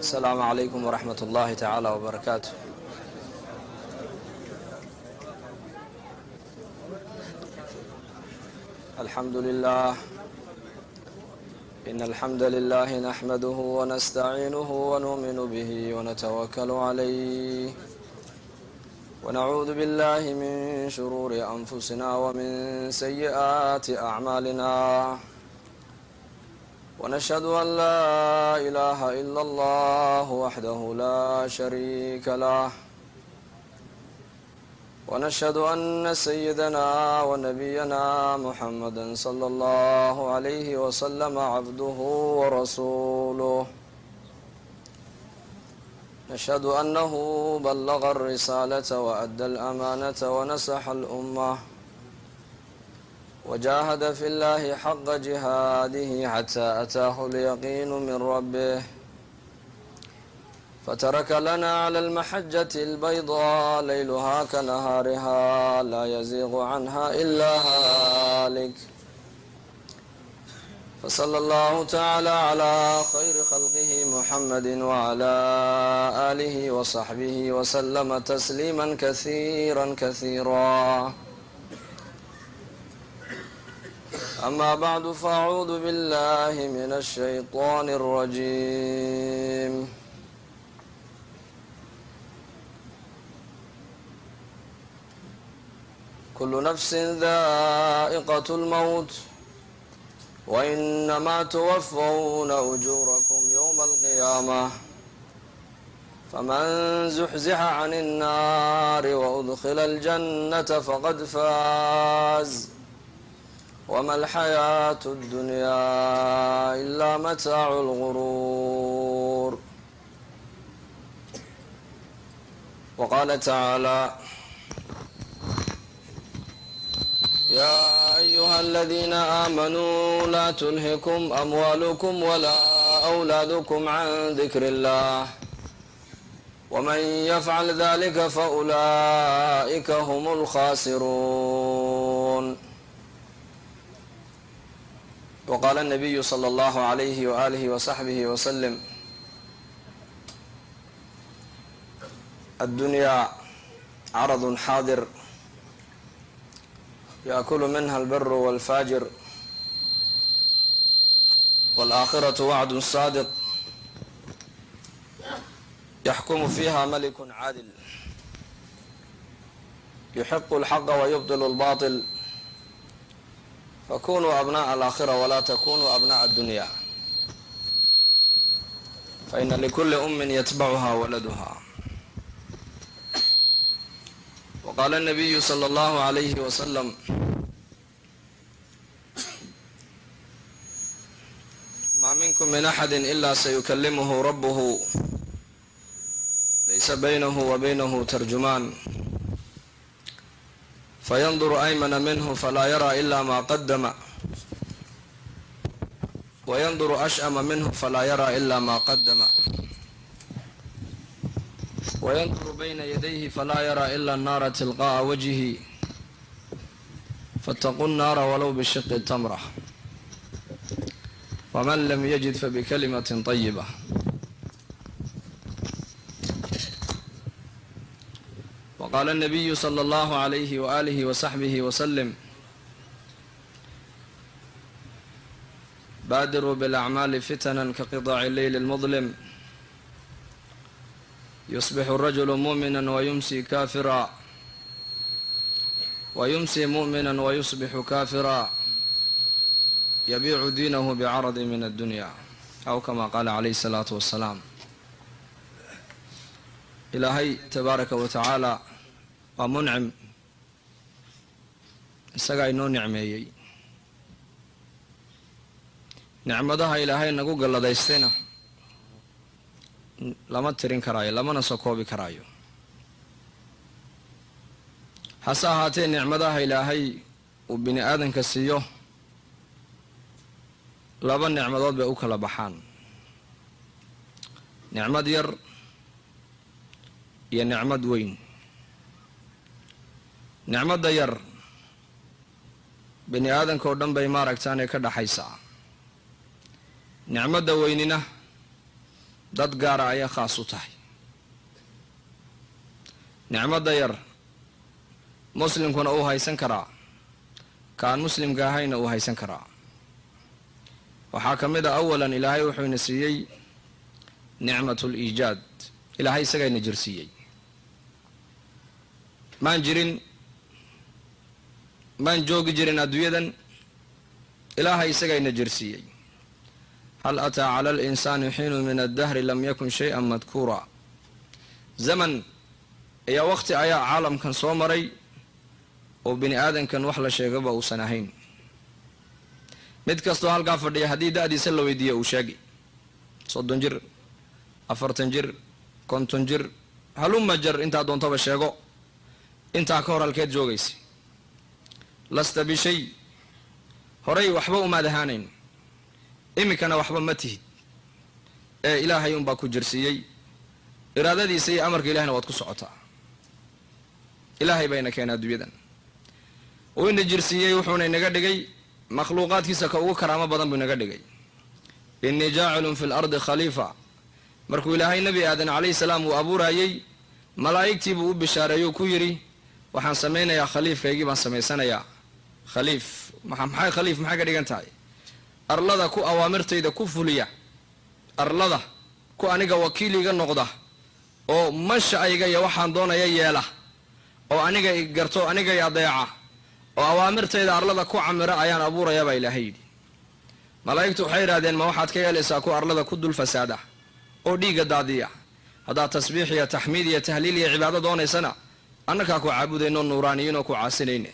السلام عليكم ورحمة الله تعالى وبركاته. الحمد لله، إن الحمد لله نحمده ونستعينه ونؤمن به ونتوكل عليه ونعوذ بالله من شرور أنفسنا ومن سيئات أعمالنا، ونشهد أن لا إله إلا الله وحده لا شريك له، ونشهد أن سيدنا ونبينا محمدا صلى الله عليه وسلم عبده ورسوله، نشهد أنه بلغ الرسالة وأدى الأمانة ونصح الأمة وجاهد في الله حق جهاده حتى أتاه اليقين من ربه، فترك لنا على المحجة البيضاء ليلها كنهارها لا يزيغ عنها إلا هالك، فصلى الله تعالى على خير خلقه محمد وعلى آله وصحبه وسلم تسليما كثيرا كثيرا. أما بعد، فأعوذ بالله من الشيطان الرجيم. كل نفس ذائقة الموت وإنما توفون أجوركم يوم القيامة، فمن زحزح عن النار وأدخل الجنة فقد فاز، وما الحياة الدنيا إلا متاع الغرور. وقال تعالى: يا أيها الذين آمنوا لا تلهكم أموالكم ولا أولادكم عن ذكر الله، ومن يفعل ذلك فأولئك هم الخاسرون. وقال النبي صلى الله عليه وآله وصحبه وسلم: الدنيا عرض حاضر يأكل منها البر والفاجر، والآخرة وعد صادق يحكم فيها ملك عادل يحق الحق ويبطل الباطل، فكونوا أبناء الآخرة ولا تكونوا أبناء الدنيا، فإن لكل أم يتبعها ولدها. وقال النبي صلى الله عليه وسلم: ما منكم من أحد إلا سيكلمه ربه ليس بينه وبينه ترجمان، فينظر أيمن منه فلا يرى إلا ما قدم، وينظر أشأم منه فلا يرى إلا ما قدم، وينظر بين يديه فلا يرى إلا النار تلقاء وجهه، فاتقوا النار ولو بشق التمرة، ومن لم يجد فبكلمة طيبة. وقال النبي صلى الله عليه وآله وصحبه وسلم: بادروا بالأعمال فتنا كقطاع الليل المظلم، يصبح الرجل مؤمنا ويمسي كافرا، ويمسي مؤمنا ويصبح كافرا، يبيع دينه بعرض من الدنيا، أو كما قال عليه الصلاة والسلام. إلهي تبارك وتعالى waa muncim, isagaa inoo nicmeeyey. nicmadaha ilaahay nagu galladaystayna lama tirin karaayo, lamana soo koobi karaayo. hase ahaatee nicmadaha ilaahay uu bini aadanka siiyo laba nicmadood bay u kala baxaan: nicmad yar iyo nicmad weyn. nicmadda yar bini aadanka oo dhan bay maaragtaanay ka dhaxaysaa. nicmadda weynina dad gaara ayaa khaas u tahay. nicmada yar muslimkuna uu haysan karaa, kaan muslimka ahayna uu haysan karaa. waxaa ka mid a awalan ilaahay wuxuu ina siiyey nicmatu liijaad. ilaahay isagaa ina jirsiiyey. maan joogi jirin adduunyadan, ilaahay isagaa ina jirsiiyey. hal ataa cala alinsaani xiinu min addahri lam yakun shay-an madkuura. zaman ayaa waqti ayaa caalamkan soo maray oo bini aadankan wax la sheegaba uusan ahayn. mid kastoo halkaa fadhiya haddii da-diisa la weydiiya uu sheegi 30 jir, 40 jir, 50 jir, haluma jar intaa doontaba sheego. intaa ka hor halkeed joogaysa? lasta bishay. horay waxba umaad ahaanayn, iminkana waxba ma tihid, ee ilaahay unbaa ku jirsiiyey. iraadadiisa iyo amarka ilahayna waad ku socotaa. ilaahay bayna keenay adduunyadan, uu ina jirsiiyey, wuxuuna inaga dhigay makhluuqaadkiisa ka ugu karaamo badan buu inaga dhigay. innii jaacilun fi lardi khaliifa. markuu ilaahay nebi aadan calayhi salaam uu abuurayey, malaa'igtiibuu u bishaareeyo ku yidhi waxaan samaynayaa khaliifkaygii baan samaysanayaa. khaliif maxay khaliif maxay ka dhigan tahay? arlada ku awaamirtayda ku fuliya, arlada ku aniga wakiiliga noqda, oo mashacayga iyo waxaan doonaya yeela, oo aniga i garto, aniga i adeeca, oo awaamirtayda arlada ku camira ayaan abuurayaa baa ilaahay yidhi. malaa'igtu waxay yidhahdeen ma waxaad ka yeelaysaa ku arlada ku dul fasaada oo dhiigga daadiya? haddaad tasbiix iyo taxmiid iyo tahliil iyo cibaado doonaysana annakaa ku caabudayno nuuraaniyiinoo ku caasinayne.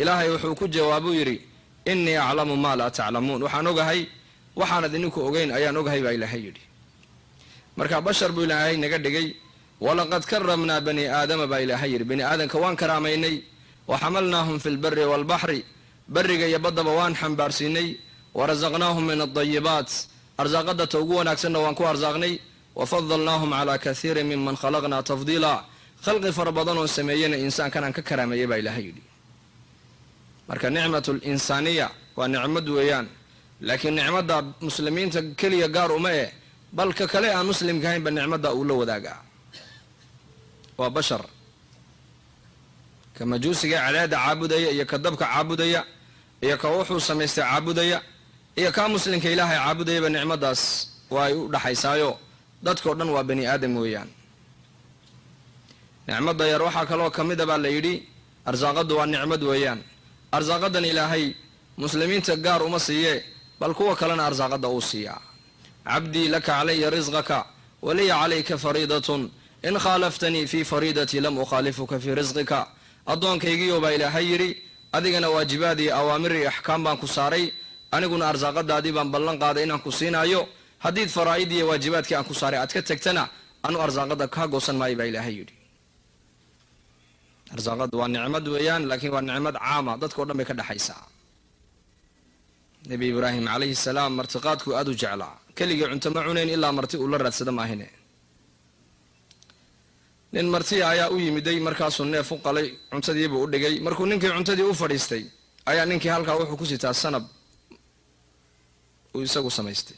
ilaahay wuxuu ku jawaabuu yidhi innii aclamu maa laa taclamuun. waxaan ogahay waxaanad idinku ogeyn ayaan ogahay baa ilaahay yidhi. marka bashar buu ilaahay naga dhigay. walaqad karamnaa bani aadama baa ilaahay yidhi. bani aadanka waan karaamaynay. waxamalnaahum fi lbari waalbaxri. bariga iyo baddaba waan xambaarsiinay. warasaqnaahum min aldayibaat. arsaaqada ta ugu wanaagsanna waan ku arsaaqnay. wafadalnaahum calaa kaiirin miman khalaqnaa tafdiila. khalqi fara badan oon sameeyena insaankan aan ka karaameeyay baa ilaahay yidhi. marka nicmatu linsaaniya waa nicmad weeyaan, laakiin nicmadda muslimiinta keliya gaar uma bal ka kale aan muslimka ahaynba nicmadda uu la wadaagaa. waa bashar. ka majuusiga cadaada caabudaya iyo ka dabka caabudaya iyo ka wuxuu samaystay caabudaya iyo kaa muslimka ilaahay caabudayaba nicmaddaas waa ay u dhaxaysaayo dadkao dhan waa bani aadam weeyaan. nicmadda yar waxaa kaloo ka mid a baa la yidhi arsaaqaddu waa nicmad weeyaan. arsaaqadan ilaahay muslimiinta gaar uma siiye bal kuwa kalena arsaaqadda uu siiyaa. cabdii laka calaya risqaka waliya calayka fariidatun in khaalaftanii fii fariidatii lam ukhaalifuka fii risqika. addoonkaygiyo baa ilaahay yidhi adigana waajibaad iyo awaamir iyo axkaam baan ku saaray, aniguna arsaaqadaadii baan ballan qaaday inaan ku siinaayo. haddiid faraa'id iyo waajibaadkii aan ku saaray aad ka tagtana anu arsaaqada kaa goosan maayo baa ilaahay yidhi. arsaaqadu waa nicmad weeyaan, laakiin waa nicmad caama, dadka o dhan bay ka dhexaysaa. nebi ibraahim calayhi salaam martiqaadkuu aada u jeclaa. keligii cunto ma cunayn ilaa marti uu la raadsada maahine. nin martiya ayaa u yimiday, markaasuu neef u qalay, cuntadiibuu u dhigay. markuu ninkii cuntadii u fadhiistay ayaa ninkii halkaa wuxuu ku sitaa sanab uu isagu samaystay.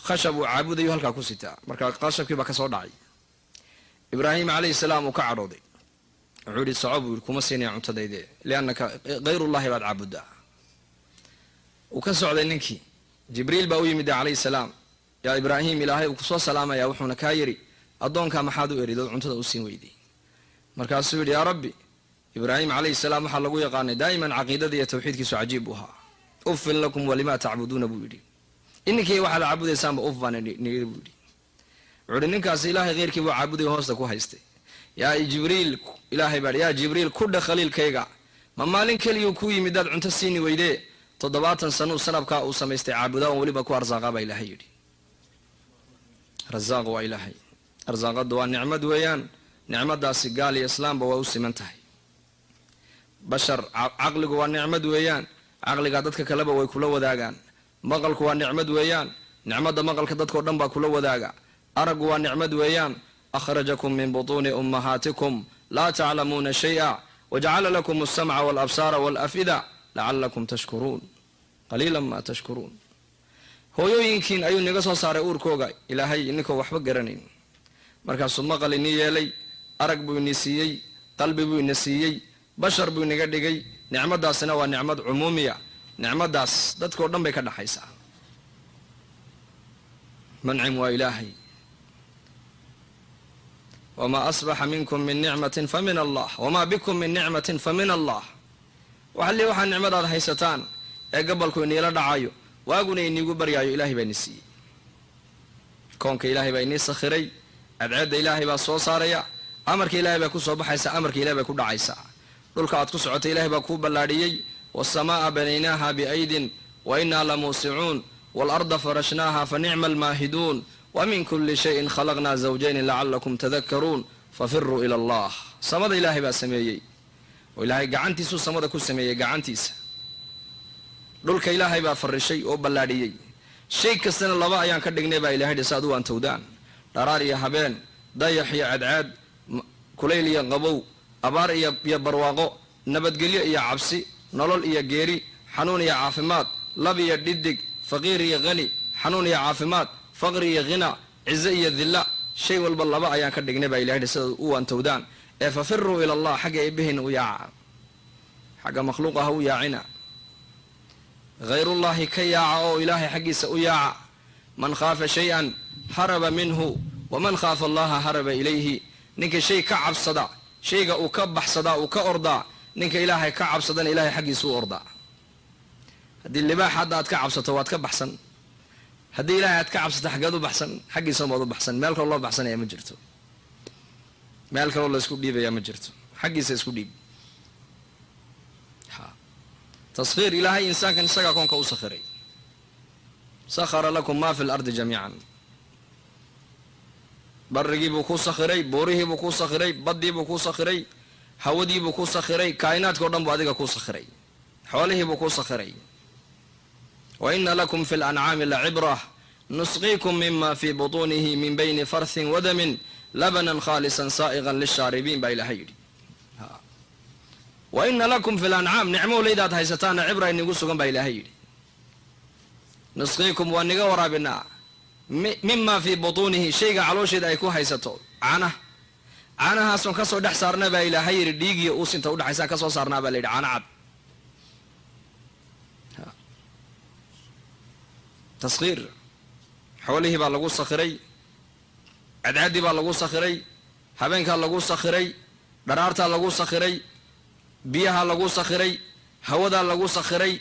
khashab uu caabudayu halkaa ku sitaa. marka khashabkii baa ka soo dhacay. ibraahim calayhi salaam uu ka cadhooday. wuxuu yidhi soco buu yidhi kuma siinaya cuntadayde liannaka hayrullahi baad caabuddaa. uu ka socday ninkii. jibriil baa u yimid calayhi salaam. yaa ibraahim, ilaahay uu kusoo salaamaya, wuxuuna kaa yidhi addoonkaa maxaad u eridood cuntada u siin weyday? markaasuu yidhi yaa rabbi, ibraahim calayhi salaam waxaa lagu yaqaanay daa'iman caqiidada iyo tawxiidkiisu cajiib buu ahaa. uffin lakum walimaa tacbuduuna buu yidhi. ininkii waxaad caabudaysaanba uf baan niyiri buu yidhi. wuxuu yidhi ninkaasi ilaahay keyrkii buu caabuday hoosta ku haystay. yaa jibriil, ilaahay baa yaa jibriil ku dhe khaliilkayga, ma maalin keliyuu kuu yimidaad cunto siini weydee 70 sanuu sanabkaa uu samaystay caabudaa on weliba ku arsaaqa baa ilaahay yidhi. rasaaq waa ilaahay. arsaaqaddu waa nicmad weeyaan. nicmadaasi gaal iyo islaamba waa u siman tahay. bashar caqligu waa nicmad weeyaan. caqligaa dadka kaleba way kula wadaagaan. maqalku waa nicmad weeyaan. nicmadda maqalka dadkao dhan baa kula wadaaga. araggu waa nicmad weeyaan. akhrajakum min butuuni ummahaatikum laa taclamuuna shay'a wajacala lakum alsamca waalabsaara waalafida lacalakum tashkuruun qaliila maa tashkuruun. hooyooyinkiin ayuu naga soo saaray uurkooga ilaahay inkoo waxba garanayn markaasuu maqal inii yeelay arag buu inii siiyey qalbi buu inii siiyey bashar buu inaga dhigay nicmadaasina waa nicmad cumuumiya nicmadaas dadkoo dhan bay ka dhaxaysaa mancim waa ilaahay wamaa asbaxa minkum min nicmatin fa min allah wamaa bikum min nicmatin fa min allah waxalli waxaa nicmadaad haysataan ee gabalku iniila dhacayo waaguna iniigu baryaayo ilaahay baa ini siiyey koonka ilaahay baa inii sakhiray cadceedda ilaahay baa soo saaraya amarka ilaahay baa ku soo baxaysa amarka ilahay baa ku dhacaysaa dhulka aad ku socotay ilaahay baa kuu ballaadhiyey waasamaaa banaynaaha biaydin wa innaa lamuusicuun waalarda farashnaaha fa nicma almaahiduun wa min kulli shayin khalaqnaa zawjayni lacalakum tadakaruun fafiruu ila allah samada ilaahay baa sameeyey oo ilaahay gacantiisuu samada ku sameeyey gacantiisa dhulka ilaahay baa farishay oo ballaadhiyey shay kastana laba ayaan ka dhignay baa ilahay dhisa adu waantowdaan dharaar iyo habeen dayax iyo cadcaad kulayl iyo qabow abaar iyo barwaaqo nabadgelyo iyo cabsi nolol iyo geeri xanuun iyo caafimaad lab iyo dhidig faqiir iyo hani xanuun iyo caafimaad faqri iyo hina cizo iyo dilla shay walba laba ayaan ka dhignay baa ilahay dhisa u waantowdaan ee fafiruu ila allah xagga eebbahayna u yaaca xagga makhluuqaha u yaacina hayrullaahi ka yaaca oo ilaahay xaggiisa u yaaca man khaafa shay-an haraba minhu waman khaafa allaha haraba ilayhi ninka shay ka cabsada shayga uu ka baxsadaa uu ka ordaa ninka ilaahay ka cabsadana ilaahay xaggiisa u ordaa haddii libaax hadda aad ka cabsato waad ka baxsan haddii ilaahay aad ka cabsato xaggeed u baxsan xaggiisa maad u baxsan meel kaloo loo baxsanaya ma jirto meel kaloo la isku dhiibayaa ma jirto xaggiisa isku dhiib taskhiir ilaahay insaankan isagaa koonka u sakhiray sakhara lakum maa fi lardi jamiican barigiibuu kuu sakhiray buurihiibuu kuu sakhiray baddiibuu kuu sakhiray hawadiibuu kuu sakhiray kaa'inaadkao dhan buu adiga kuu sakhiray xoolihiibuu kuu sakhiray wa ina lakum fi lancaami lacibrah nusqiikum mima fii butuunihi min bayni farthin wadamin labanan khaalisan saa'iqan lishaaribiin baa ilaahay yidhi wa ina lakum fi lancaam nicmowlaydaad haysataana cibra inigu sugan baa ilaahay yidhi nusqiikum waa niga waraabinaa mima fii butuunihi shayga caloosheeda ay ku haysato caanahaasoon kasoo dhex saarna baa ilaahay yidhi dhiigiyo uusinta udhexaysaan kasoo saarnaa baa la yidhi caano cad taskhiir xoolihii baa lagu sakhiray cadcadii baa lagu sakhiray habeenkaa lagu sakhiray dharaartaa lagu sakhiray biyahaa lagu sakhiray hawadaa lagu sakhiray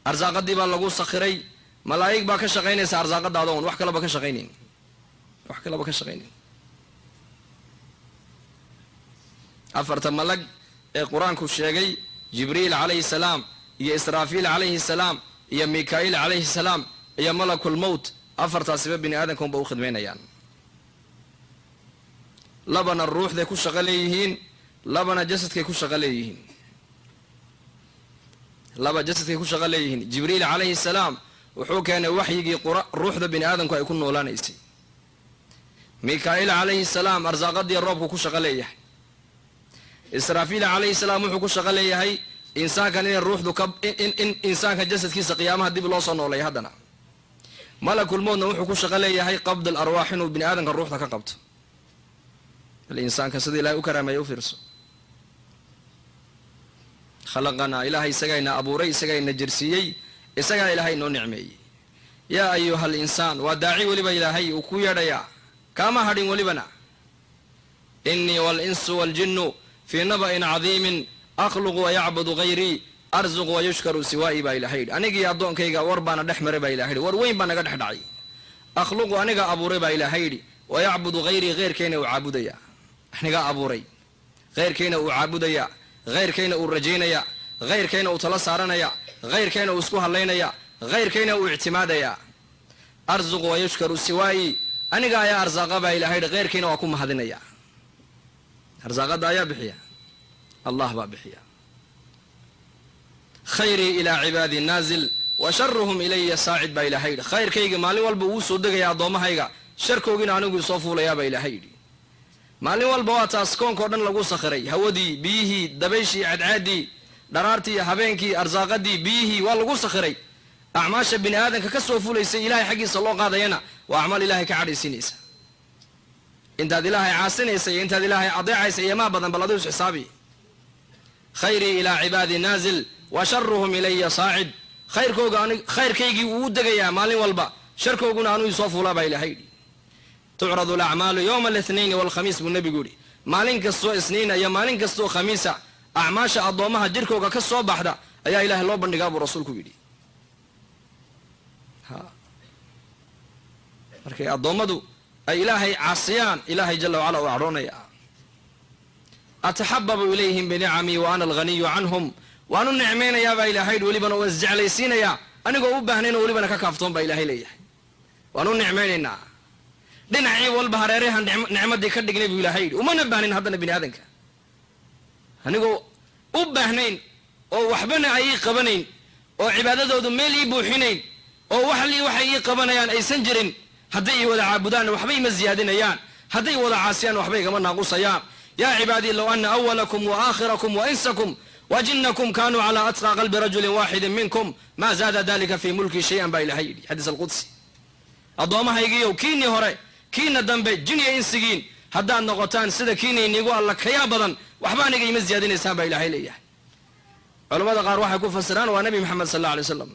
arsaaqadii baa lagu sakhiray malaa'ig baa ka shaqaynaysa arsaaqadaada oon wax kalaba ka shaqaynayn afarta malag ee qur-aanku sheegay jibriil calayhi salaam iyo israafiil calayhi salaam iyo mika'iil calayhi salaam iyo malakul mowt afartaasiba bini aadamka unba u khidmaynayaan labana ruuxday ku shaqo leeyihiin labana jasadkay ku shaqo leeyihiin jibriil calayhi salaam wuxuu keenay waxyigii ruuxda bini aadamku ay ku noolaanaysay mika'iil calayhi salaam arsaaqadii roobku ku shaqo leeyahay israafiil calayhi salaam wuxuu ku shaqo leeyahay insaankan inay ruuxdu in insaanka jasadkiisa qiyaamaha dib loo soo noolay haddana malakulmowdna wuxuu ku shaqo leeyahay qabd al arwaax inuu bini aadamka ruuxda ka qabto bal insaanka sida ilahay u karaameeya u fiirso khalaqanaa ilaahay isagayna abuuray isagayna jirsiiyey isagaa ilaahay inoo nicmeeyey yaa ayuha alinsaan waa daaci weliba ilaahay uu ku yeedhayaa kaama hadhin welibana innii waalinsu waaljinnu fii naba'in cadiimin akhluqu wayacbudu hayrii arzuqu wayushkaru siwaa'ii baa ilahay yidhi anigii addoonkayga war baana dhex maray baa ilahay yidhi war weyn baa naga dhex dhacay akhluqu aniga abuuray baa ilaahay yidhi wayacbudu hayrii heyrkayna uu caabudayaa anigaa abuuray heyrkayna uu caabudayaa heyrkayna uu rajaynayaa heyrkayna uu tala saaranaya heyrkayna uu isku hadlaynaya heyrkayna uu ictimaadayaa arzuqu wayushkaru siwaa'ii aniga ayaa arsaaqa baa ilahay yidhi heyrkayna waa ku mahadinaya arsaaqada ayaa bixiya allah baa bixiya khayrii ilaa cibaadii naazil wa sharuhum ilaya saacid baa ilahay yidhi khayrkayga maalin walba wuu soo degaya addoommahayga sharkoogina anigu isoo fuulayaa baa ilahay yidhi maalin walba waa taas koonkao dhan lagu sakhiray hawadii biyihii dabayshii cadcaadii dharaartii habeenkii arsaaqadii biyihii waa lagu sakhiray أعماش بني آدم ككسو فوليس إلهي حقي صلى الله قاضي ينا وأعمال إلهي كعري سينيسا انت هذه إلهي عاسنيسا انت هذه إلهي أضيعيسا يما بدن بلدوس حسابي خيري إلى عبادي نازل وشرهم إلي صاعد خير كيجي ودقيا مالي والبا شركو قنا أنو يصوفوا لا بايلة هيدي تعرض الأعمال يوم الاثنين والخميس بالنبي قولي مالين كسو اثنين يا مالين كسو خميسة أعماش أضومها جركو كسو بحدا يا إله الله بندقاب رسولك بيدي ها markay adoomadu ay ilaahay caasiyaan ilaahay jalla wa ala u aroonaya atahabbabu ilayhim bi ni'ami wa ana al-ghaniy anhum wa anu ni'maynaya ba ilaahay walibana was jeclaysiinaya anigoo u baahneen walibana ka kaaftoon ba ilaahay leeyahay wa anu ni'maynayna dhinacii walba hareerahan nicmadii ka dhignay bu ilaahay uma nabaanin hadana bini aadanka anigoo u baahnayn oo waxbana ay qabanayn oo cibaadadoodu meel ii buuxinayn oo waxay ii qabanayaan aysan jirin hadday wada caabudaan waxbay ma ziyaadinayaan hadday wada caasiyaan waxbay kama naaqusayaan yaa cibaadi law anna awwalakum wa aakhirakum wa insakum wa jinnakum kanu ala atqa qalbi rajulin wahidin minkum ma zada dhalika fi mulki shay'an ba ilahi hadith al-qudsi adoomahaygiyo kiini hore kiina dambe jinniya insigiin haddaan noqotaan sida kiini inigu alla kaya badan waxba aniga ima ziyaadinaysaan ba ilahi leeyahay culimada qaar waxay ku fasiraan waa nabi maxamed sallallahu alayhi wasallam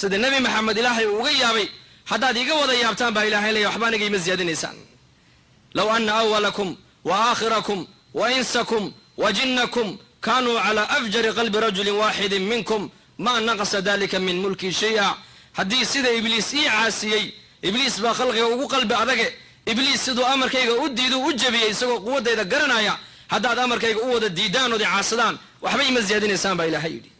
sida nabi maxamed ilaahay uga yaabay haddaad iga wada yaabtaan baa ilaahay leeyahay waxba aniga ima ziyaadinaysaan law anna awwalakum wa aakhirakum wa insakum wa jinnakum kaanuu calaa afjari qalbi rajulin waaxidin minkum ma naqasa dalika min mulki shay'a haddii sida ibliis ii caasiyey ibliis baa khalqiga ugu qalbi adage ibliis siduu amarkayga u diidu u jabiyey isagoo quwaddayda garanaya haddaad amarkayga u wada diidaan ood caasadaan waxba ima ziyaadinaysaan baa ilaahay yidhi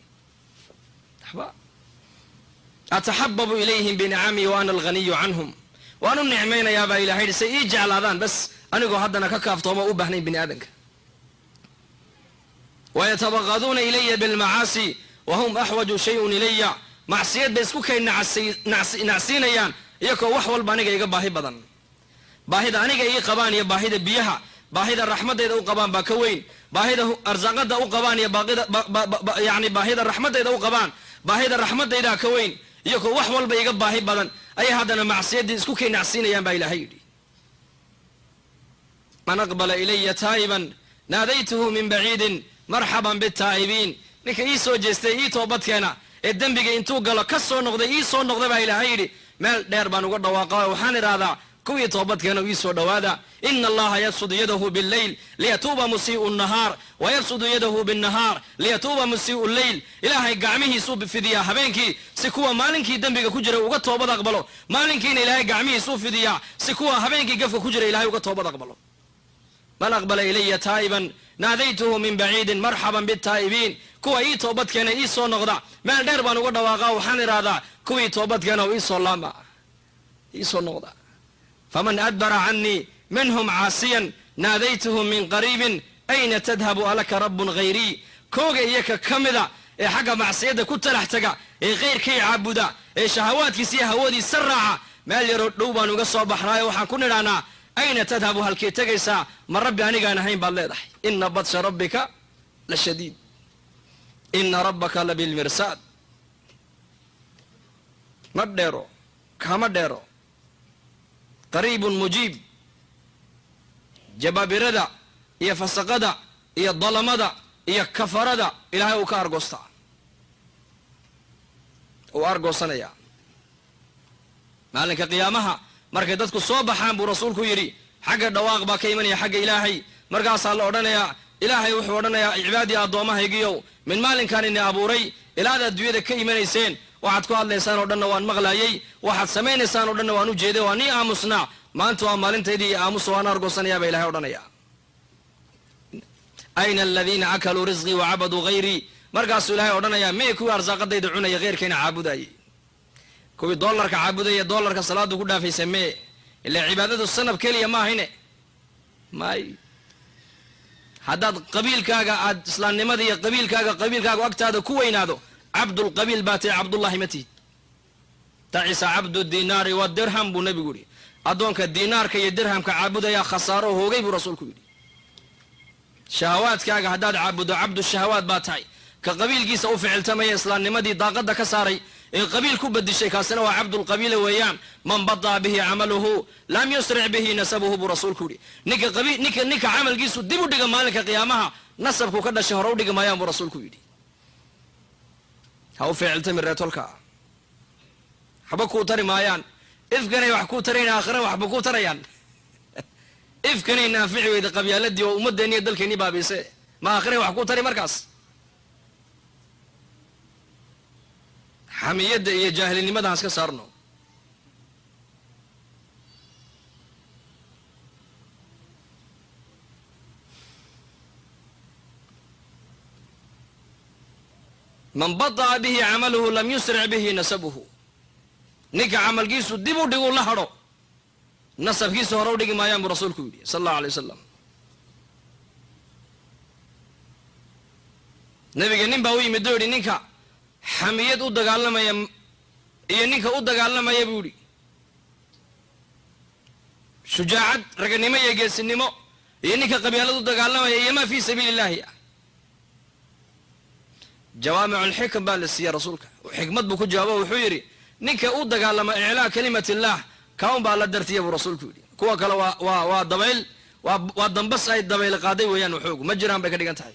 أتحبب إليهم بنعمي وأنا الغني عنهم وأنا النعمين يا با إلهي سيجي على ذان بس أنا قو حدنا ككافت وما أبهنين بني آدنك ويتبغضون إلي بالمعاصي وهم أحوج شيء إلي معصيات بيسكوكي نعسين أيان يكو وحوال بانيك يقى باهي بدن باهي أنيك إيه قبان يا باهي بيها باهي الرحمة دا قبان باكوين باهي أرزاقات دا قبان يا يعني باهي الرحمة دا قبان باهي الرحمة دا كوين يكو وحوال بيقى باهي بدن أي هذا معصيات بيسكوكي نعسين أيان با إلهي من أقبل إلي تائبا ناديته من بعيد مرحبا بالتائبين نك إيسو جستي إي توبت كينا الدنبق إنتو قال كسو نغضي إيسو نغضي با إلهي مال دير بانو قد واقعه وحانر هذا كوي توبت كينا وإيسو دوادا إن الله يبسط يده بالليل ليتوب مسيء النهار ويبسط يده بالنهار ليتوب مسيء الليل إلهي قعمه سوب فديا هبينكي سكوا مالنكي دنبق كجرة وقد توبت أقبله مالنكي إلهي قعمه سوب فديا سكوا هبينكي قفك كجرة إلهي وقد توبت أقبله من أقبل إلي تائبا ناديته من بعيد مرحبا بالتائبين كوا إي توبت كينا إيسو نغضا مال دير بانو قد واقعه وحانر هذا كوي توبت كينا وإيسو لاما إيسو نغضا فمن أدبر عني منهم عاصيا ناديته من قريب أين تذهب ألك رب غيري كوغا إياك كمدا إيه حقا معصيدا كنت لحتقا إيه غير كي عبدا إيه شهوات كسي هوادي سرعا مال يردوبا نقصوا بحرايا وحان كنا لنا أين تذهب هالكي تقيسا من ربي أنيقا نهين بالله إن بطش ربك لشديد إن ربك لبالمرساد مديرو كمديرو قريب مجيب جبابردا يا فسقدا يا ظلمدا يا كفردا إلهي وكارغوستا وارغوسنيا مالك قيامها markay dadku soo baxaan buu rasuulku yiri xagga dhawaaq ba ka imanaya xagga ilaahay markaas la oranaya ilaahay wuxuu oranayaa cibaadi adoomahaygiyo min maalinkan in abuuray ilaada adduunyada ka imanayseen waxaad ku hadlaysaan oo dhanna waan maqlaayay waxaad sameeynaysan oo dhanna waan u jeeday waan aamusna maanta waa maalinteedii aamus waan argoosanaya ba ilaahay oranaya ayna alladhina akalu rizqi wa abadu ghayri markaas ilaahay oranaya mee ku arsaaqadayda cunaya geerkeena caabudayay كوي دولار كعبودة يا دولار كصلاة وكذا في سماء اللي عبادته السنة بكلية ما هنا ماي حداد قبيل كاجا إسلام نمدي قبيل كاجا وقت هذا كوين هذا عبد القبيل باتي عبد الله متي تعيس عبد الدينار والدرهم بنبي يقولي أدونك الدينار كي الدرهم كعبودة يا خساره هو جيب رسول كبير شهوات كاجا حداد عبد الشهوات باتاي كقبيل جيس أو فعل تمي إسلام نمدي ضاقد كساري قبيل كوب الشيء كاسنا وعبد القبيل ويان من بطأ به عمله لم يسرع به نسبه برسول كوري نك قبيل نك عمل جيس دبوا دق مالك قيامها نسبك كذا شهر ودق ما يام برسول كوري هاو فعل تمر رتولك حبكو تري مايان إذ كان يحكو ترين آخره وحبكو تريان إذ كان ينافع وإذا قبيلة دي ومدني يدل كني بابي سي ما آخره وحكو تري مركز حميد يا جاهل لماذا هسك صارنو من بطأ به عمله لم يسرع به نسبه نك عمل جيسو ديبو ديقو الله هرو نسب جيسو هرو ديقو ما يام رسولك صلى الله عليه وسلم نبي جنين باوي مدوري نكا حميد ودقالنا ما يم ينكا ودقالنا ما يبوري شجاعة رجعني ما يجلس النمو ينكا قبيلة ودقالنا ما يما في سبيل الله جوامع الحكم بالس يا رسولك وحكمت بكو جوابه وحيري نكا ودقالنا إعلاء كلمة الله كون بالدرتي أبو رسولك كوا كلا ودبيل ودنبس أي دبيل قاضي ويان وحوق مجران بكري كنت هاي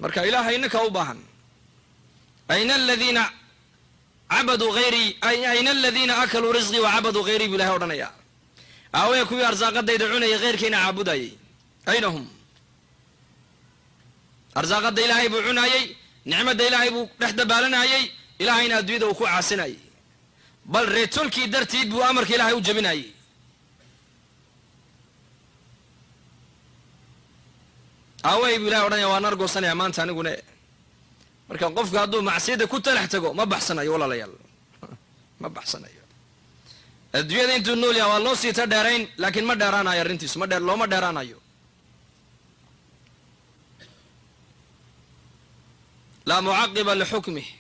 مركا إله إنك أوباهن أين الذين عبدوا غيري أين الذين أكلوا رزقي وعبدوا غيري بله ورنيا أو يكوي أرزاق يدعون غير كنا عبداي أين هم أرزاق إلهي بعوناي نعمة إلهي بحد بالنا أي إلهينا دويد وكو عاسناي بل ريتولكي درتي بو أمرك إلهي وجبناي away bilaa oranaya waan argoosanaya maanta aniguna marka qofka haduu macsiida ku talax tago ma baxsanayo walaalayaal ma baxsanayo adduunyada intuu nool yahay waa loo sii ta dheerayn laakiin ma dheeraanayo arintiisu ma dheer looma dheeraanayo la mu'aqiba li hukmihi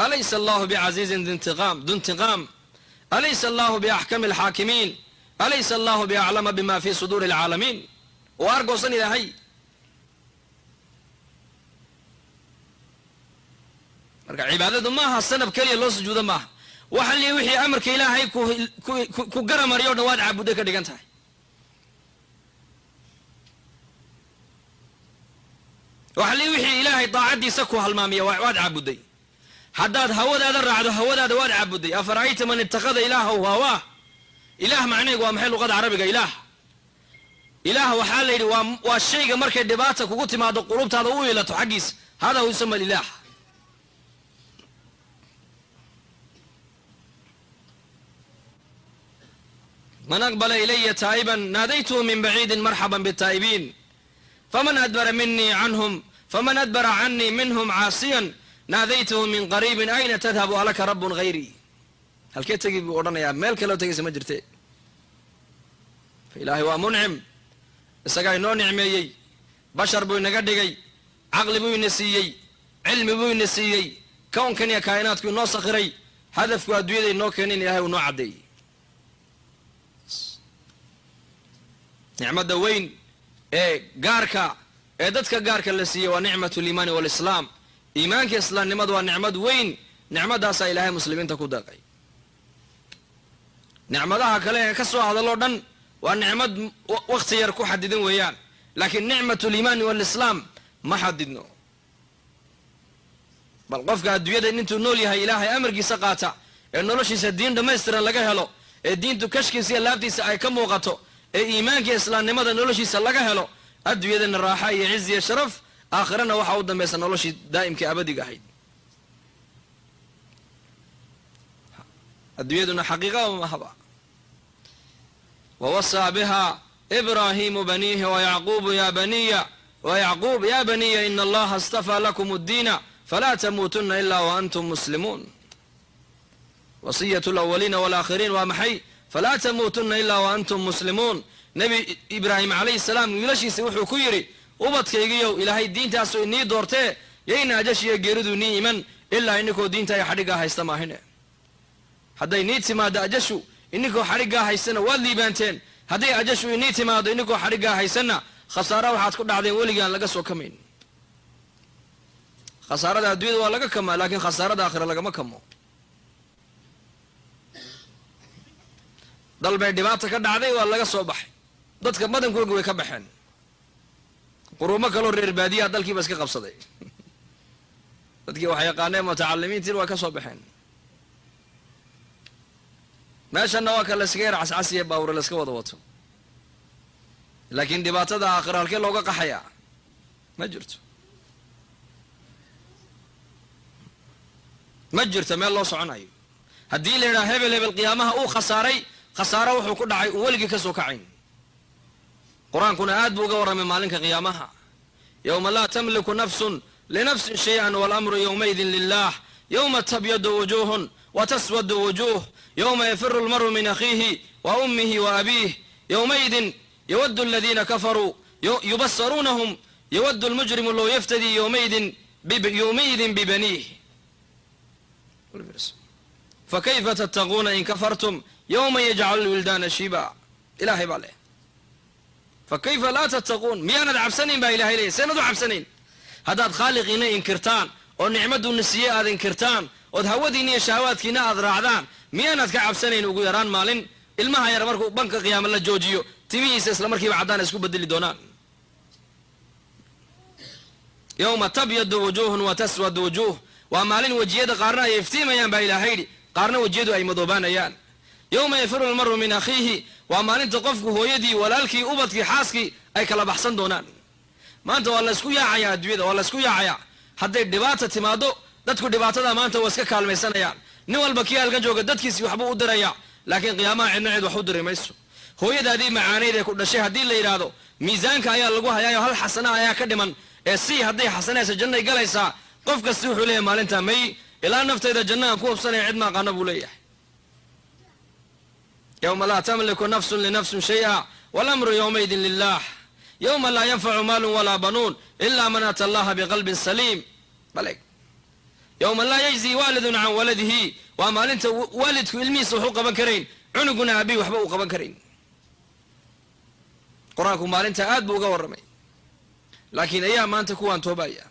alaysa Allah bi'azizin dhu intiqam alaysa Allah bi'ahkam al-hakimin alaysa Allah bi'a'lama bima fi sudur al-alamin وارجوسني ذا هاي مركا عبادة ما هالسنة بكلي الله سجود ما وحلي وحي أمرك إلهي كو قرى مريو نواد عبودك ديغانت هاي وحلي وحي إلهي طاعدي سكو هالمامية واد عبودي حداد هود هذا الرعد هود هذا واد عبودي أفرأيت من اتخذ إلهه وهواه إله معنيه ومحل قد عربك إله إله وحال لي والشيء مركز دباتك وقلت ما هذا قلوبت هذا ويلة حقيس هذا هو يسمى الإله من أقبل إلي تائبا ناديته من بعيد مرحبا بالتائبين فمن أدبر مني عنهم فمن أدبر عني منهم عاصيا ناديته من قريب أين تذهب ولك رب غيري هل كي تجيب ورنا يا مالك لو تجي سمجرتي فإلهي ومنعم isagaa inoo nicmeeyey bashar buu inaga dhigay caqli buu ina siiyey cilmi buu ina siiyey kownkan iyo kaa'inaadku inoo sakhiray hadafku adduunyada inoo keenay in ilaahay uu noo caddeeyey nicmadda weyn ee gaarka ee dadka gaarka la siiyey waa nicmatu liimaani walislaam iimaanka islaamnimadu waa nicmad weyn nicmadaasaa ilaahay muslimiinta ku deeqay nicmadaha kale ee ka soo hadaloo dhan والنعمة وقت يركو حددين ويان لكن نعمة الإيمان والإسلام ما حددنه بل قفك الدوية إن انتو نولي هاي إلهي أمر جي سقاطة إنه لوش يسدين دم يسترن لقاه له الدين تكشكي سي اللابتي سأي كم وقته إيمان كي إسلام نمضى نولوش يسلقاه له الدوية إن الراحة يعز يشرف آخرنا وحاود دم يسن نولوش دائم كأبدي قاعد الدوية إن حقيقة ومحبة ووصى بها إبراهيم بنيه ويعقوب يا بني إن الله اصطفى لكم الدين فلا تموتن إلا وأنتم مسلمون وصية الأولين والآخرين ومحي فلا تموتن إلا وأنتم مسلمون نبي إبراهيم عليه السلام يلشي سوحو كيري وبدك يجيو إلهي الدين تاسو إني دورته يينا جشي يجردو نيمن إلا إنكو دين تاي حرقها يستمع هنا حدا ينيت ما دا جشو إنكو حرقها هيسنا واللي بانتين هدي أجشو إنيتي ماضي إنكو حرقها هيسنا خسارة وحاد كل عادين ولقان لقسو كمين خسارة الدنيا ولا كما لكن خسارة آخرة لقى ما كمو ضل بين دبابة كده عادي ولا لقى صباح ضد كمدن كل جوي كبحن قروما كلور الربادية ضل كي بس كقبصدي ضد كي وحيا قانين متعلمين تلو كصبحن ماشي النواك الاسكير عسعسية باور الاسكوة ضوته لكن دبابة ده آخرة الكل لقى قحيا ما جرت مجرت ما الله سبحانه هدي لنا هبل قيامها أو خسارة وحو كل عي ولقي كسو كعين قرآن كنا آد بوغور من مالك قيامها يوم لا تملك نفس لنفس شيئا والأمر يومئذ لله يوم تبيض وجوه وتسود وجوه يوم يفر المرء من أخيه وأمه وأبيه يومئذ يود الذين كفروا يبصرونهم يود المجرم لو يفتدي يومئذ ببنيه فكيف تتقون إن كفرتم يوم يجعل الولدان شيبا إلهي بالله فكيف لا تتقون ميانا عبسنين با إلهي ليه سيندو عبسنين هداد خالقين إنكرتان ونعمدو النسيئة هذا إنكرتان ودهوديني شهوات كنا أذرعدان ميانا كعبسنين وقيران مالين المها يرمركو بنك قيام الله جوجيو تميس اسلامركي بعدان اسكو بدلي دونان يوم تبيض وجوه وتسود وجوه ومالين وجيده قارنا يفتيميان با إلهي قارنا وجيده أي مضوبان أيان يوم يفر المرء من أخيه ومالين تقفك هو يدي ولالكي أبطك حاسكي أي كلا بحسن دونان ما أنت والله اسكو يا عيا دويدا والله اسكو يا عيا حتى الدباتة تمادو دتكو دباتة ما أنت واسكا كالميسان أيان نوال بكيا الجوجة دتكيس يحبو أدريا لكن قيامة عندنا عيد وحضر ميسو هو يدا دي معاني دي كل شيء هدي اللي يرادو ميزانك أيا لقوها يا هل حسنا أيا كدمن السي هدي حسنا سجنة جلسا قفك السيوح ليه مالين تامي إلى نفط إذا جنة كوب سنة عد ما قنبوا ليه يوم لا تملك نفس لنفس شيئا والأمر يومئذ لله يوم لا ينفع مال ولا بنون إلا من أتى الله بقلب سليم بلك يوم لا يجزي والد عن ولده وما أنت والدك الميس وحوق بكرين عنقنا أبي وحبوق بكرين قرآنكم ما أنت آدبوا قورمي لكن أيام ما أنت كوان توبايا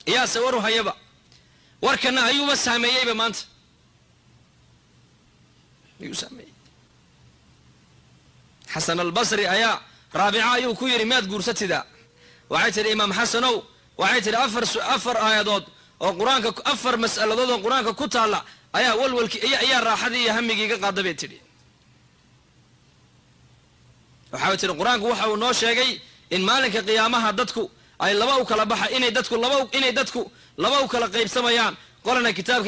يا سورها يبا وركنا أيوب السامي يبا ما أنت يسمي حسن البصري أيا رابعة أيو كويري مات قرصتي ذا وعيت الإمام حسنو وعيت أفر آية ضد وقرآنك أفر مسألة ضد وقرآنك كتالا أيا والولك أيا راحة دي همي قاعدة بيتري وحاولت القرآن وحاول نوشيغي إن مالك قيامها ددكو أي لباو كلا بحا إني ددكو لباو كلا قيب سميان قولنا كتابك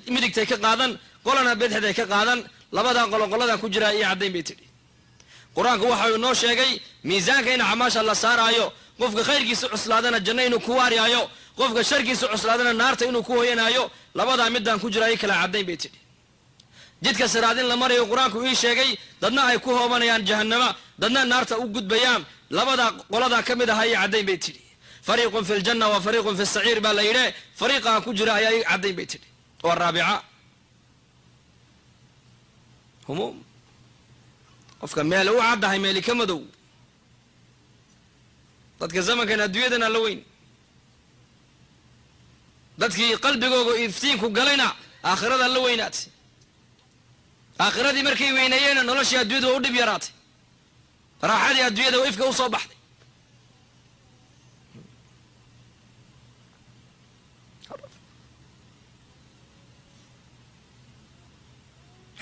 مدك تيك قادن قولنا بيت تيك قادن لبدا قولنا كجرا إي عدين بيتري قرآن وحاول نوشيغي ميزانك إن عماش الله صار أيو قفك خيرك سعس لادنا الجنة إنو كواري أيو قفك شرك سعس لادنا النار إنو كوهين أيو لبدا مدان كجرا إي كلا عدين بيتري جدك سرادين لمري قرآن كوي شيغي ددنا أي كوهو منيان جهنم ددنا النار تأوجد بيام لبدا قولنا كمدا هاي عدين بيتري فريق في الجنة وفريق في السعير بالليلة فريقا كجرا أي عدين بيتري والرابعة هموم qofka meel uu caddahay meel ka madow dadka zamankan adduunyadana la weyn dadkii qalbigooga iftiinku galayna aakhirada la weynaatay aakhiradii markay weynayeen noloshii adduunyada u dhib yaraatay raaxadii adduunyada ifka u soo baxday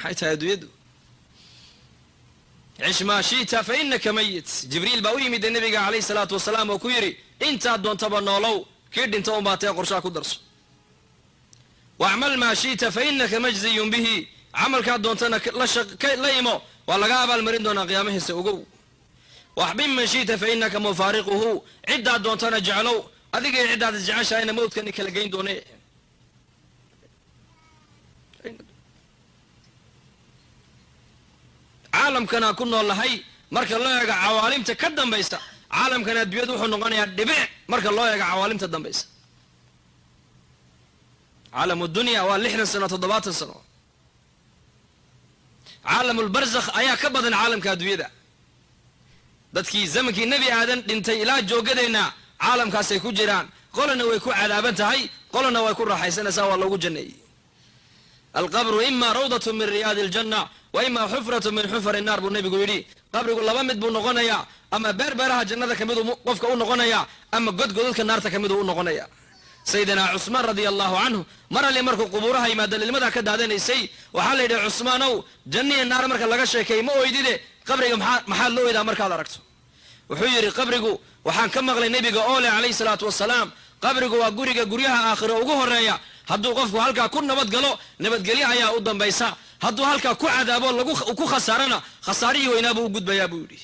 حيث adduunyadu عيش ما شئت فإنك ميت جبريل باوي مد النبي عليه الصلاة والسلام وكيري انت دون تبنولو كيد انت ومباتي قرشا كدرس واعمل ما شئت فإنك مجزي به عمل كادون تنك لا يمو ولا قابل مرين دون قيامه سوقو واحبب ما شئت فإنك مفارقه عدة دون تنجعلو أذيك عدة الجعاشة أين موت كأنك لقين دوني عالم كنا كنا الله هاي مرك الله يجع عوالم تقدم بيسا عالم كنا بيدو حنقاني الدبع مرك الله يجع عوالم تقدم بيسا عالم الدنيا واللحن السنة تضباط السنة caalamulbarsakh ayaa ka badan caalamka adduunyada dadkii zamankii nebi aadan dhintay ilaa joogadeenna caalamkaasay ku jiraan qolana way ku cadaaban tahay qolana way ku raaxaysanaysaa waa loogu janneeyey alqabru ima rawdatu min riyaadi aljanna wa ima xufratu min xufari naar buu nebigu yidhi qabrigu laba mid buu noqonayaa ama beerbeeraha jannada ka miduu qofka u noqonayaa ama godgodadka naarta ka miduu u noqonaya sayidina cusmaan radia allahu canhu mar alle markuu qubuuraha yimaada lilmadaa ka daadanaysay waxaa la yidhi cusmaanow janniya naar marka laga sheekeey ma oydide qabriga maxaad la oydaa markaad aragto wuxuu yidhi qabrigu waxaan ka maqlay nebiga oo leh calayhi salaatu wasalaam qabrigu waa guriga guryaha aakhiro ugu horeeya hadduu qofku halkaa ku nabad galo nabadgelyo ayaa u dambaysa hadduu halkaa ku cadaabo ku khasaarana khasaarihii weynaabuu u gudbayaa buu yidhi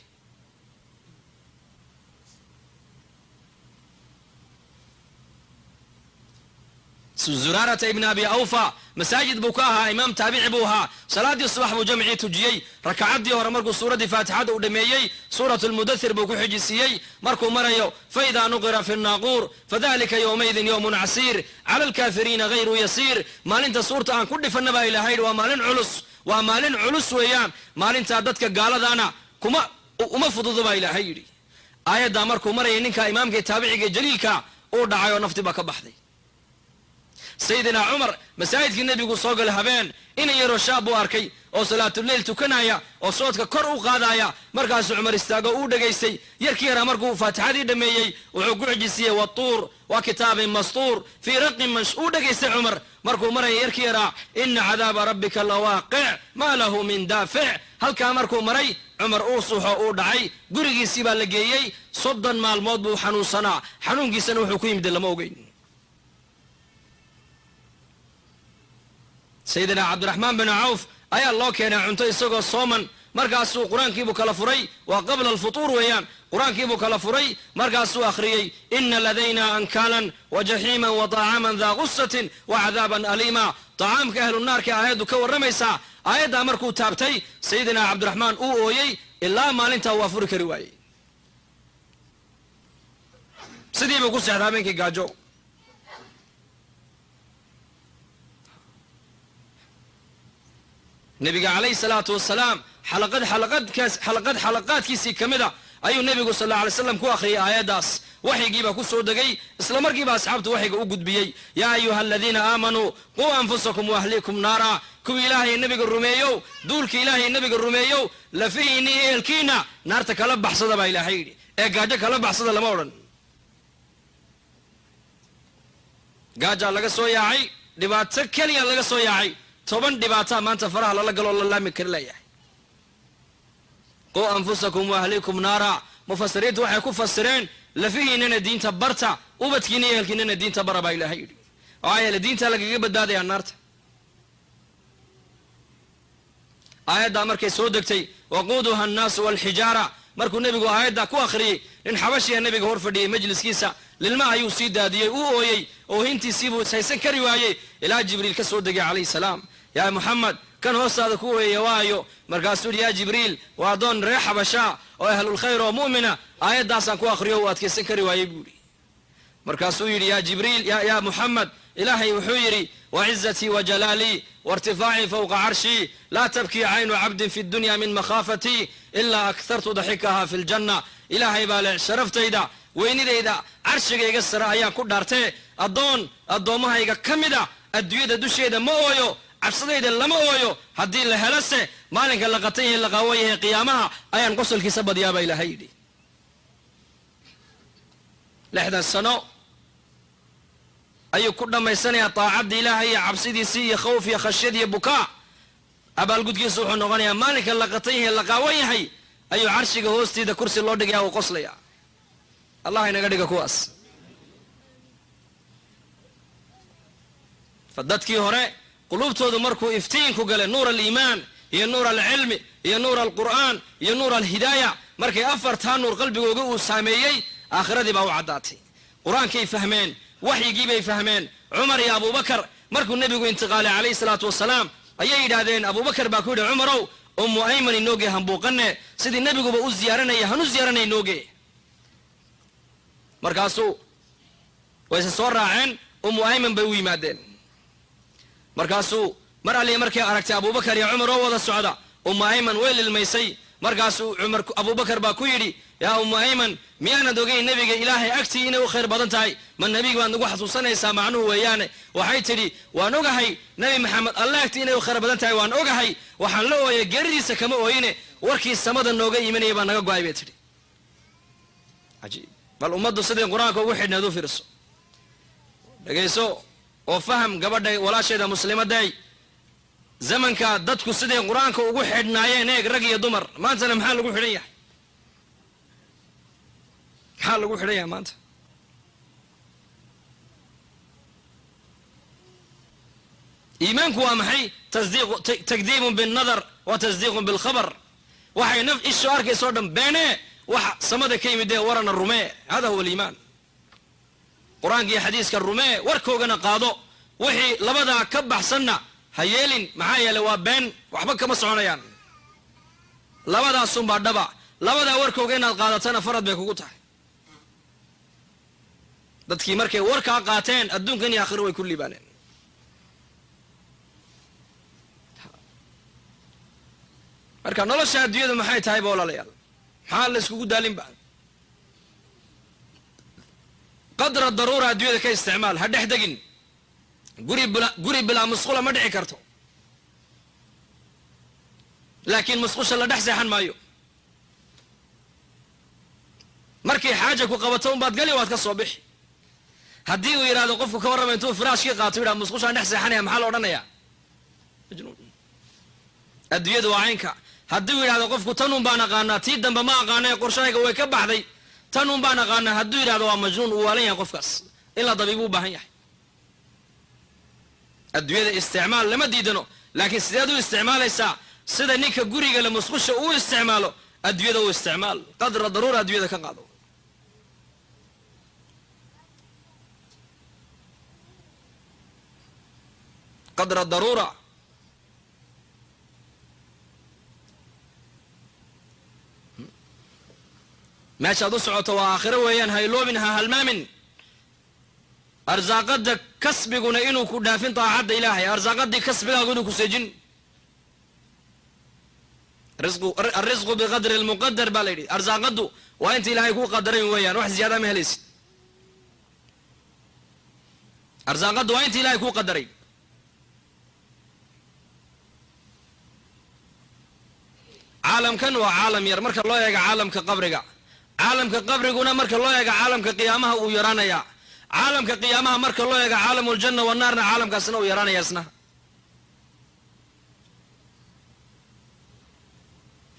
zuraarata ibn abi awfa masaajid buu ka ahaa imaam taabici buu ahaa salaadii subax buu jamcii tujiyey rakacaddii hore markuu suuraddii faatixada u dhameeyey suurat lmudathir buu ku xijisiiyey markuu marayo faidaa nuqira fi naaquur fadalika yowmaydin yowmun casiir cala alkaafiriina hayru yasiir maalinta suurta aan ku dhifanna baa ilaahay waa maalin culus waa maalin culus weeyaan maalintaa dadka gaaladaana uma fududo baa ilaahay yidhi aayaddaa markuu marayay ninka imaamka taabiciga jaliilka uu dhacay oo nafti baa ka baxday sayidina cumar masaajidkii nebigu soo galay habeen inan yaroo shaab buu arkay oo salaatuleyl tukanaya oo soodka kor u qaadaya markaasuu cumar istaago uu dhegaystay yarkii yaraa markuu faatixadii dhammeeyey wuxuu ku xijisiiyey watuur waa kitaabin mastuur fii raqin uu dhegaystay cumar markuu maraya yarkii yaraa ina cadaaba rabbika lawaaqic maa lahu min daafic halkaa markuu maray cumar uu suuxo uu dhacay gurigiisii baa la geeyey 30 maalmood buu xanuunsanaa xanuunkiisana wuxuu ku yimid lama ogeyn sayidina cabdiraxmaan bin cawf ayaa loo keenay cunto isagoo sooman markaasuu qur-aankiibuu kala furay waa qabla alfutuur weeyaan qur-aankiibuu kala furay markaasuu akhriyey ina ladayna ankaalan wa jaxiiman wa طacaaman daa gusatin wa cadaaban aliima طacaamka ahlu naarka aayaddu ka warramaysaa aayaddaa markuu taabtay sayidina cabdiraxmaan uu ooyey ilaa maalintaa waa furi kari waayey sidiibuu ku seexda habeenkii gaajo nebiga calayhi salaatu wasalaam xalaqaadkiisii ka mida ayuu nebigu sal alla alay slam ku akhriyay aayaddaas waxyigiibaa ku soo degay isla markiiba asxaabtu waxyiga u gudbiyey yaa ayuha aladiina aamanuu quu anfusakum waahliikum naara kuwii ilaahay nebiga rumeeyow duulkii ilaahay nebiga rumeeyow lafihiinni iyo ehelkiina naarta kala baxsada baa ilaahay yidhi ee gaajo kala baxsada lama odhan gaajaa laga soo yaacay dhibaato keliya laga soo yaacay 10 dhibaataa maanta faraha lala galoo la laami kari layahay quu anfusakum waahliikum naara mufasiriintu waxay ku fasireen lafihiinana diinta barta ubadkiina iyo ehelkiinana diinta bara baa ilaahay yidhi waxaa yeele diintaa lagaga badbaadayaa naarta aayaddaa markay soo degtay waquuduha annaasu walxijaara markuu nebigu aayaddaa ku akhriyey nin xabashiya nebiga hor fadhiyey majliskiisa lilma ayuu sii daadiyey uu ooyey oohintiisiibuu ishaysan kari waayey ilaa jibriil ka soo degay calayhi salaam yaa muxamed kan hoostaada ku ooyaya waayo markaasuu yidhi yaa jibriil waa addoon reer xabashaa oo ahlulkhayr oo mu'mina aayaddaasaan ku akhriyo uu adkaysan kari waayey buu yidhi markaasuu yidhi yaa jibriil yaa muxamed ilaahay wuxuu yidhi wacizatii wajalaalii wairtifaacii fowqa carshii laa tabkii caynu cabdin fi dunya min makhaafatii ilaa akhartu daxikaha fi ljanna ilaahay baa leh sharaftayda weynidayda carshigayga sare ayaan ku dhaartee addoommahayga ka mida adduunyada dusheeda ma ooyo cabsadayda lama ooyo haddii la helose maalinka la qatan yahay la qaawan yahay qiyaamaha ayaan qosolkiisa badyaabaa ilaahay yidhi 60 sano ayuu ku dhammaysanayaa taacadda ilaahay iyo cabsidiisii iyo khawf iyo khashyad iyo bukaa abaalgudkiisu wuxuu noqonayaa maalinka la qatan yahay la qaawan yahay ayuu carshiga hoostiida kursi loo dhigaya uu qoslaya allah inaga dhiga kuwaas fadadkii hore qulubtoodu markuu iftiinku galay nuur aliimaan iyo nuur alcilmi iyo nuur alqur'aan iyo nuur alhidaaya markay 4taa nuur qalbigooga uu saameeyey aakhiradii baa u caddaatay qur-aankay fahmeen waxyigiibay fahmeen cumar iyo abubakar markuu nebigu intiqaalay calayhi salaatu wasalaam ayay yidhaahdeen abubakar baa ku yidhi cumarow ummu ayman inooge hambuuqanne sidii nebiguba u ziyaaranaya hanu ziyaaranay inooge markaasuu wayse soo raaceen ummu ayman bay u yimaadeen markaasuu mar alliya markay aragtay abubakar iyo cumar oo wada socda ayman way lilmaysay markaasuu cumar abubakar baa ku yidhi yaa ayman miyaanad ogeyn nebiga ilaahay agtii inay u khayr badan tahay ma nebiga baad nagu xasuusanaysaa macnuhu weeyaane waxay tidhi waan ogahay nebi maxamed allah agtii inay u khayr badan tahay waan ogahay waxaan la ooyay geeridiisa kama ooyine warkii samada nooga imanaya baa naga go-ay bay tidhi cajiib bal ummaddu siday qur-aanka ugu xidhneed u fiirso dhegayso oo faham gabadhay walaasheeda muslimaday zamanka dadku siday qur-aanka ugu xidhnaayeen eeg rag iyo dumar maantana maxaa lagu xidhan yahay maanta iimaanku waa maxay takdiibun binnadar wa tasdiiqun bilkhabar waxay naf ishu arkaysoo dhan beenee waxa samada ka yimid ee warana rumee hada huwa aliimaan qur-aanka iyo xadiiska rumee warkoogana qaado wixii labadaa ka baxsanna ha yeelin maxaa yeelay waa been waxba kama soconayaan labadaasunbaa dhaba labadaa warkooga inaad qaadatana farad bay kugu tahay dadkii markay warkaa qaateen adduunkan iyo aakhiro way ku liibaaneen marka nolosha adduunyadu maxay tahay ba walaalayaal maxaa la iskugu daalinba qadra daruura adduunyada ka isticmaal ha dhex degin guri bilaa musqula ma dhici karto laakiin musqusha la dhex seexan maayo markay xaaja ku qabato unbaad gali waad ka soo bixi haddii uu yidhahdo qofku ka warrama intuu firaashkii qaato yidhaha musqushaan dhex seexanaya maxaa la odhanayaa adduunyadu waa caynka haddii uu yidhahdo qofku tanun baan aqaanaa tii dambe ma aqaana ee qorshahayga way ka baxday tanun baan aqaanaa hadduu yidhahdo waa majnuun uu waalan yahay qofkaas in la dabiibu u baahan yahay adduunyada isticmaal lama diidano laakiin sideed u isticmaalaysaa sida ninka guriga le musqusha uu isticmaalo adduunyada u isticmaal qadra daruura adduunyada ka qaado qadra daruura meeshaad u socoto waa aakhiro weeyaan hayloobin ha halmaamin arsaaqada kasbiguna inuu ku dhaafin daacadda ilaahay arsaaqadii kasbigaagu inuu ku seejin الرزق بقدر المقدر باليدي أرزاقده وأنت لا يكون قدرين ويان واحد زيادة مهلس أرزاقده وأنت لا يكون قدرين عالم كان وعالم ير مرك الله يجا عالم كقبرك عالم كقبرك مرك الله يجا عالم كقيامها ويرانا يا عالم كقيامها مرك الله يجا عالم الجنة والنار عالم كسنة ويرانا يسنه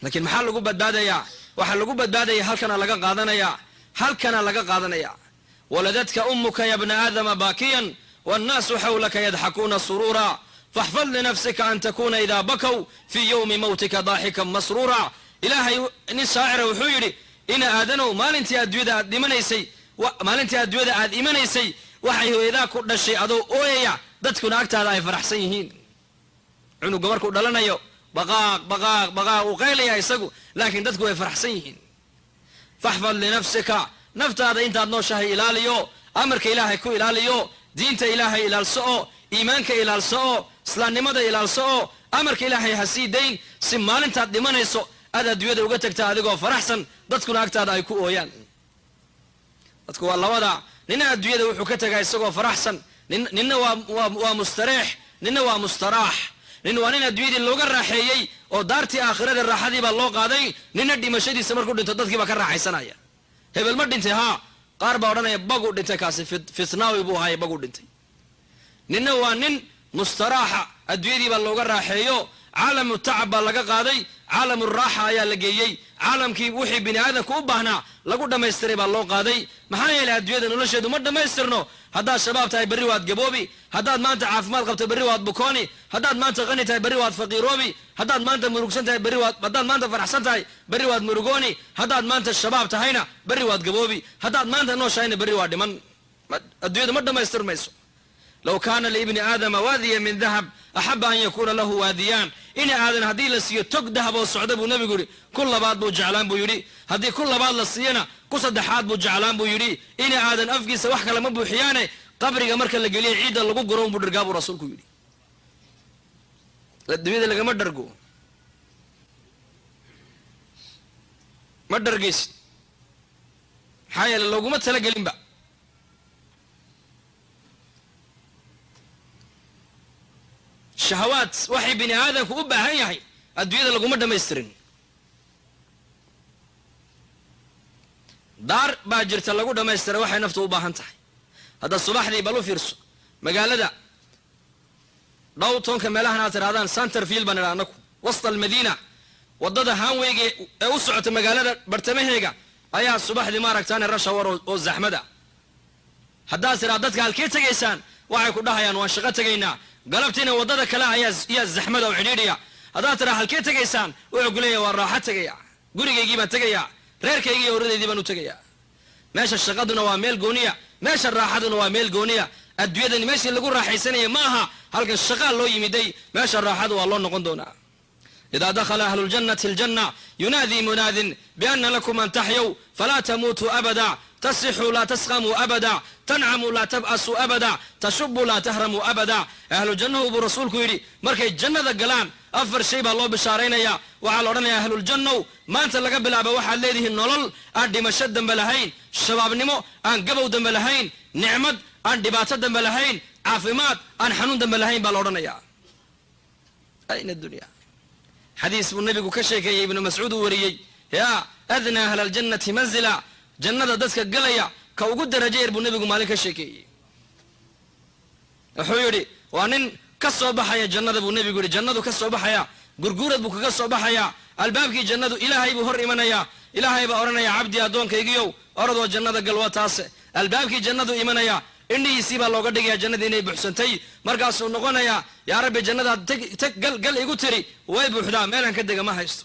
لكن maxaa lagu badbaadayaa waxa lagu badbaadaya halkana laga qaadanaya waladadka ummuka ya ibn aadama baakiyan والناس حولك يضحكون سرورا فاحفظ لنفسك أن تكون إذا بكوا في يوم موتك ضاحكا مسرورا إلهي نسائر وحيري إن آدنوا ما لنتي أدويدا دمنيسي ما لنتي أدويدا إيمانيسي وحيه إذا كنا شيء أدو أويا دتكون أكتر لا يفرح سيهين عنو قمركو دلنا يو بقاق وقيل يا يسقو لكن دتكو يفرح سيهين فاحفظ لنفسك نفت هذا انت نوشه إلاليو أمرك إلهي كو إلاليو دينت إلهي إلى السؤو إيمانك إلى السؤو سلان نمضى إلى السؤو أمرك إلهي حسيدين سمان انت دمان يسو أدا دويدا وقتك تادقو فرحسن دتكو ناكتا دا يكو أويان دتكو والله وضع ننا دويدا وحكتك يسقو فرحسن ننا ومستريح ننا ومستراح nin waa nin adduunyadii looga raaxeeyey oo daartii aakhirada raaxadii baa loo qaaday nina dhimashadiisa markuu dhinto dadkii baa ka raaxaysanaya hebel ma dhintay haa qaar baa odhanaya baguu dhintay kaasi fitnaawi buu ahaay baguu dhintay nina waa nin mustaraaxa adduunyadii baa looga raaxeeyo caalamu tacab baa laga qaaday caalamu raaxa ayaa la geeyey caalamkii wixii bini aadamku u baahnaa lagu dhammaystiray baa loo qaaday maxaa yeelay adduunyada nolosheedu ma dhammaystirno haddaad shabaab tahay berri waad gaboobi haddaad maanta caafimaad qabto berri waad bukooni haddaad maanta qani tahay berri waad faqiiroobi haddaad maanta murugsan tahay haddaad maanta faraxsan tahay berri waad murugooni haddaad maanta shabaab tahayna berri waad gaboobi haddaad maanta nooshahayna berri waad dhiman adduunyadu ma dhammaystirmayso لو كان لابن آدم واديا من ذهب أحب أن يكون له واديان إن آدم هدي لسيه تك ذهب والسعودة بو نبي يقولي كل بعض بو جعلان بو يري هدي كل بعض لسينا قصد حاد بو جعلان بو يري إن آدم أفقي سوحك لما بو حيانه قبري مركا لقليه عيد اللقو قرون بو درقابو رسولكو يري الدويد اللي قمت درقو ما درقيس حايا لو قمت تلقى لنبا الشهوات وحي بني آدم كوبا هاي الدنيا لو قمت ما يسترين دار باجرت لو قمت ما يستر وحي نفته وباهن تحي هذا الصباح دي بلو فيرسو مقالة دا دوتون كمالها ناتر هذا سانتر فيل بنرانكو وسط المدينة wadada hanweyga ee u socota magaalada bartamaheega ayaa subaxdii maaragtaan rasha war oo zaxmada hadaa sira dadka halkee tagaysaan waxay ku dhahayaan waan shaqo tagaynaa galabtiina wadada kale ayaa zaxmada oo xidhiidhiya hadaa tira halkee tagaysaan wuxuu guleeyaa waa raaxo tagaya gurigeygii baan tagaya reerkeygii iyo waradeydii baan u tagaya meesha shaqaduna waa meel gooniya meesha raaxaduna waa meel gooniya adduunyada meeshii lagu raaxaysanayay ma aha halka shaqo loo yimiday meesha raaxadu waa loo noqon doonaa إذا دخل أهل الجنة الجنة ينادي مناد بأن لكم أن تحيوا فلا تموتوا أبدا تصحوا لا تسقموا أبدا تنعموا لا تبأسوا أبدا تشبوا لا تهرموا أبدا أهل الجنة وبرسولك يري مركي الجنة ذا قلان أفر شيء بالله بشارين يا وعلى رنا أهل الجنة ما أنت لقى بلا بواحد ليده النلل أدي مشد بلهين شباب نمو أن قبو دم بلهين نعمد أن دبات دم بلهين عافمات أن حنون دم بلهين بالله يا أين الدنيا حديث النبي كشيكي ابن مسعود وريي يا أذنى أهل الجنة منزلا جنة دسك قليا كوجود درجة ابن النبي مالك الشيكي حيوري وانن كسر بحيا جنة ابن النبي يقول جنة كسر بحيا قرقورة بك كسر بحيا الباب كي جنة إلهي بهر إيمانيا إلهي بأورنا يا عبدي أدون كيجيو أرضو جنة قلوة تاس الباب كي جنة إيمانيا إني يسيب الله قدك يا جنة إني بحسنتي مرقاس ونقونا يا رب جنة تك قل يقتري وي بحدا ميلان كدك ما هيستو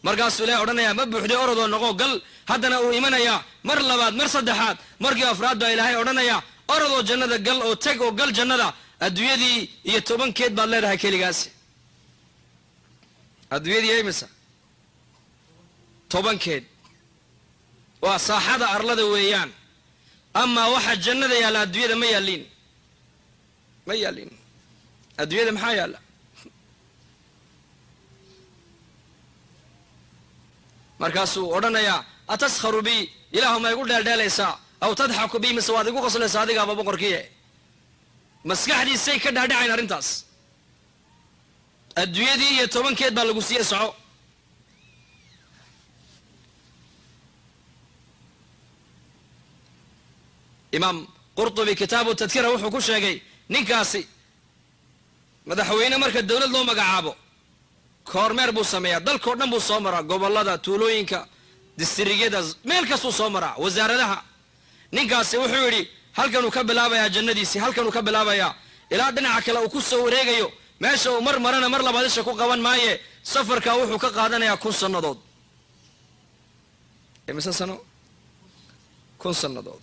مرقاس ولا أورنا يا مبحدا أرضو نقو قل هدنا وإيمانا يا مر لباد مر صدحات مرقي أفراد دا إلهي أورنا يا أرضو جنة قل أو تك أو قل جنة أدوية دي يتوبن كيد بالله رها كيلي قاسي أدوية دي أي مسا توبن كيد وصاحة أرلد ويان أما واحد جنة يا لا أدوية ما يالين ما يالين أدوية محا يالا مركاسو أورنا يا أتسخر بي إله ما يقول دال داليسا أو تضحك بي من سوادق وقصل صادق أبو بكر كيه مسكح دي سي كده داعين أرنتاس أدوية دي يتوبن كيد بالغوسية سعو إمام قرطبي كتابه التذكرة وحو كل شيء نينكاسي مدحوينه marka dawlad loo magacaabo kormeer buu sameeyaa dalka dhan buu soo maraa gobolada tuulooyinka distrigada meel ka soo maraa wasaaradaha ninkaasi wuxuu yiri halkan uu ka bilaabayaa jannadiisi halkan uu ka bilaabayaa ilaa dhinaca kale uu ku soo wareegayo meesha uu marna mar labaad isha ku qaban maaye safarka wuxuu ka qaadanayaa 1000 sanadood imisa sano 1000 sanadood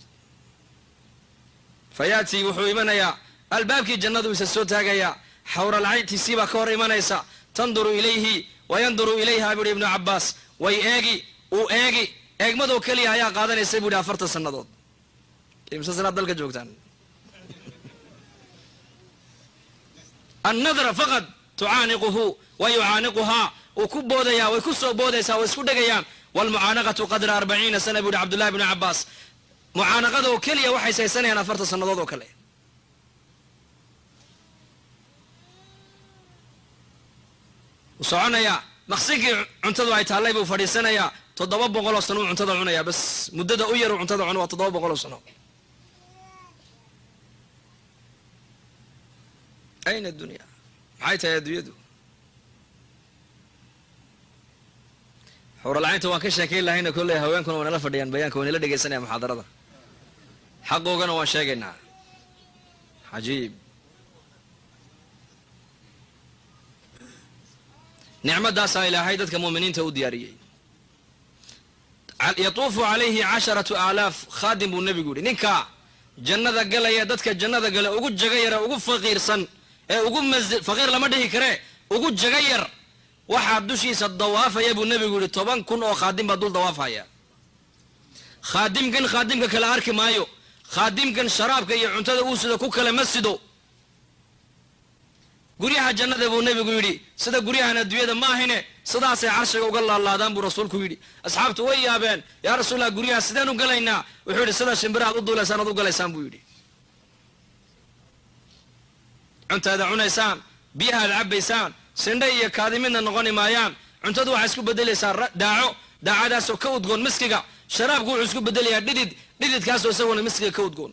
فياتي وحو إيمانيا البابكي جنة ويسسوتاقيا حور العين تسيبا كور إيمانيسا تنظر إليه وينظر إليها بودي ابن عباس ويأجي وأجي أجمدو كليها يا قادن يسيبوا لها فرط السنة مسلسل عبد الله جوكتان النظرة فقط تعانقه ويعانقها وكبوديا ويكسو بوديسا ويسكوديا والمعانقة قدر 40 سنة بودي عبد الله بن عباس معانقته كلية waxay saysanayaan 4 sanadood oo kale وصعنايا مقصيكي cuntada ay taalay buu fadhiisanaya 700 sano cuntada cunaya bas muddada u yar cuntada cuno 700 sano أين الدنيا maxay tahay adduunyadu حور العين توان ka sheekay lahayna kulay haweenkuna wana la fadhiyaan bayaanka wana la dhageysanaya muxaadarada حقوقنا وشاقنا عجيب نعمة داسا إلى هيدتك مؤمنين تودياريين يطوف عليه 10,000 خادم النبي يقول نكا جنة قال يا دتك جنة قال أقول جغير أقول فقير صن أقول مزل فقير لما ده كره أقول جغير واحد دوشي صدواف يا ابو النبي يقول طبعا كن أو خادم بدول ضواف هيا خادم كلا أرك مايو خادم كان شراب كي عنتده وسده كوكله مسدو guryaha jannada buu nebigu yidhi sida guryahan adduunyada ma ahine sidaasay carshiga uga laalaadaan buu rasuulku yidhi asxaabtu way yaabeen yaa rasuulallah guryaha sideen u galaynaa wuxuu yidhi sida shimbiraad u duulaysaan ood u galaysaan buu yidhi cuntaada cunaysaan biyahaad cabbaysaan sindhe iyo kaadimidna noqoni maayaan cuntadu waxay isku beddelaysaa daacadaasoo ka udgoon miskiga sharaabku wuxuu isku beddelayaa dhididkaasoo isaguna miskiga ka udgoon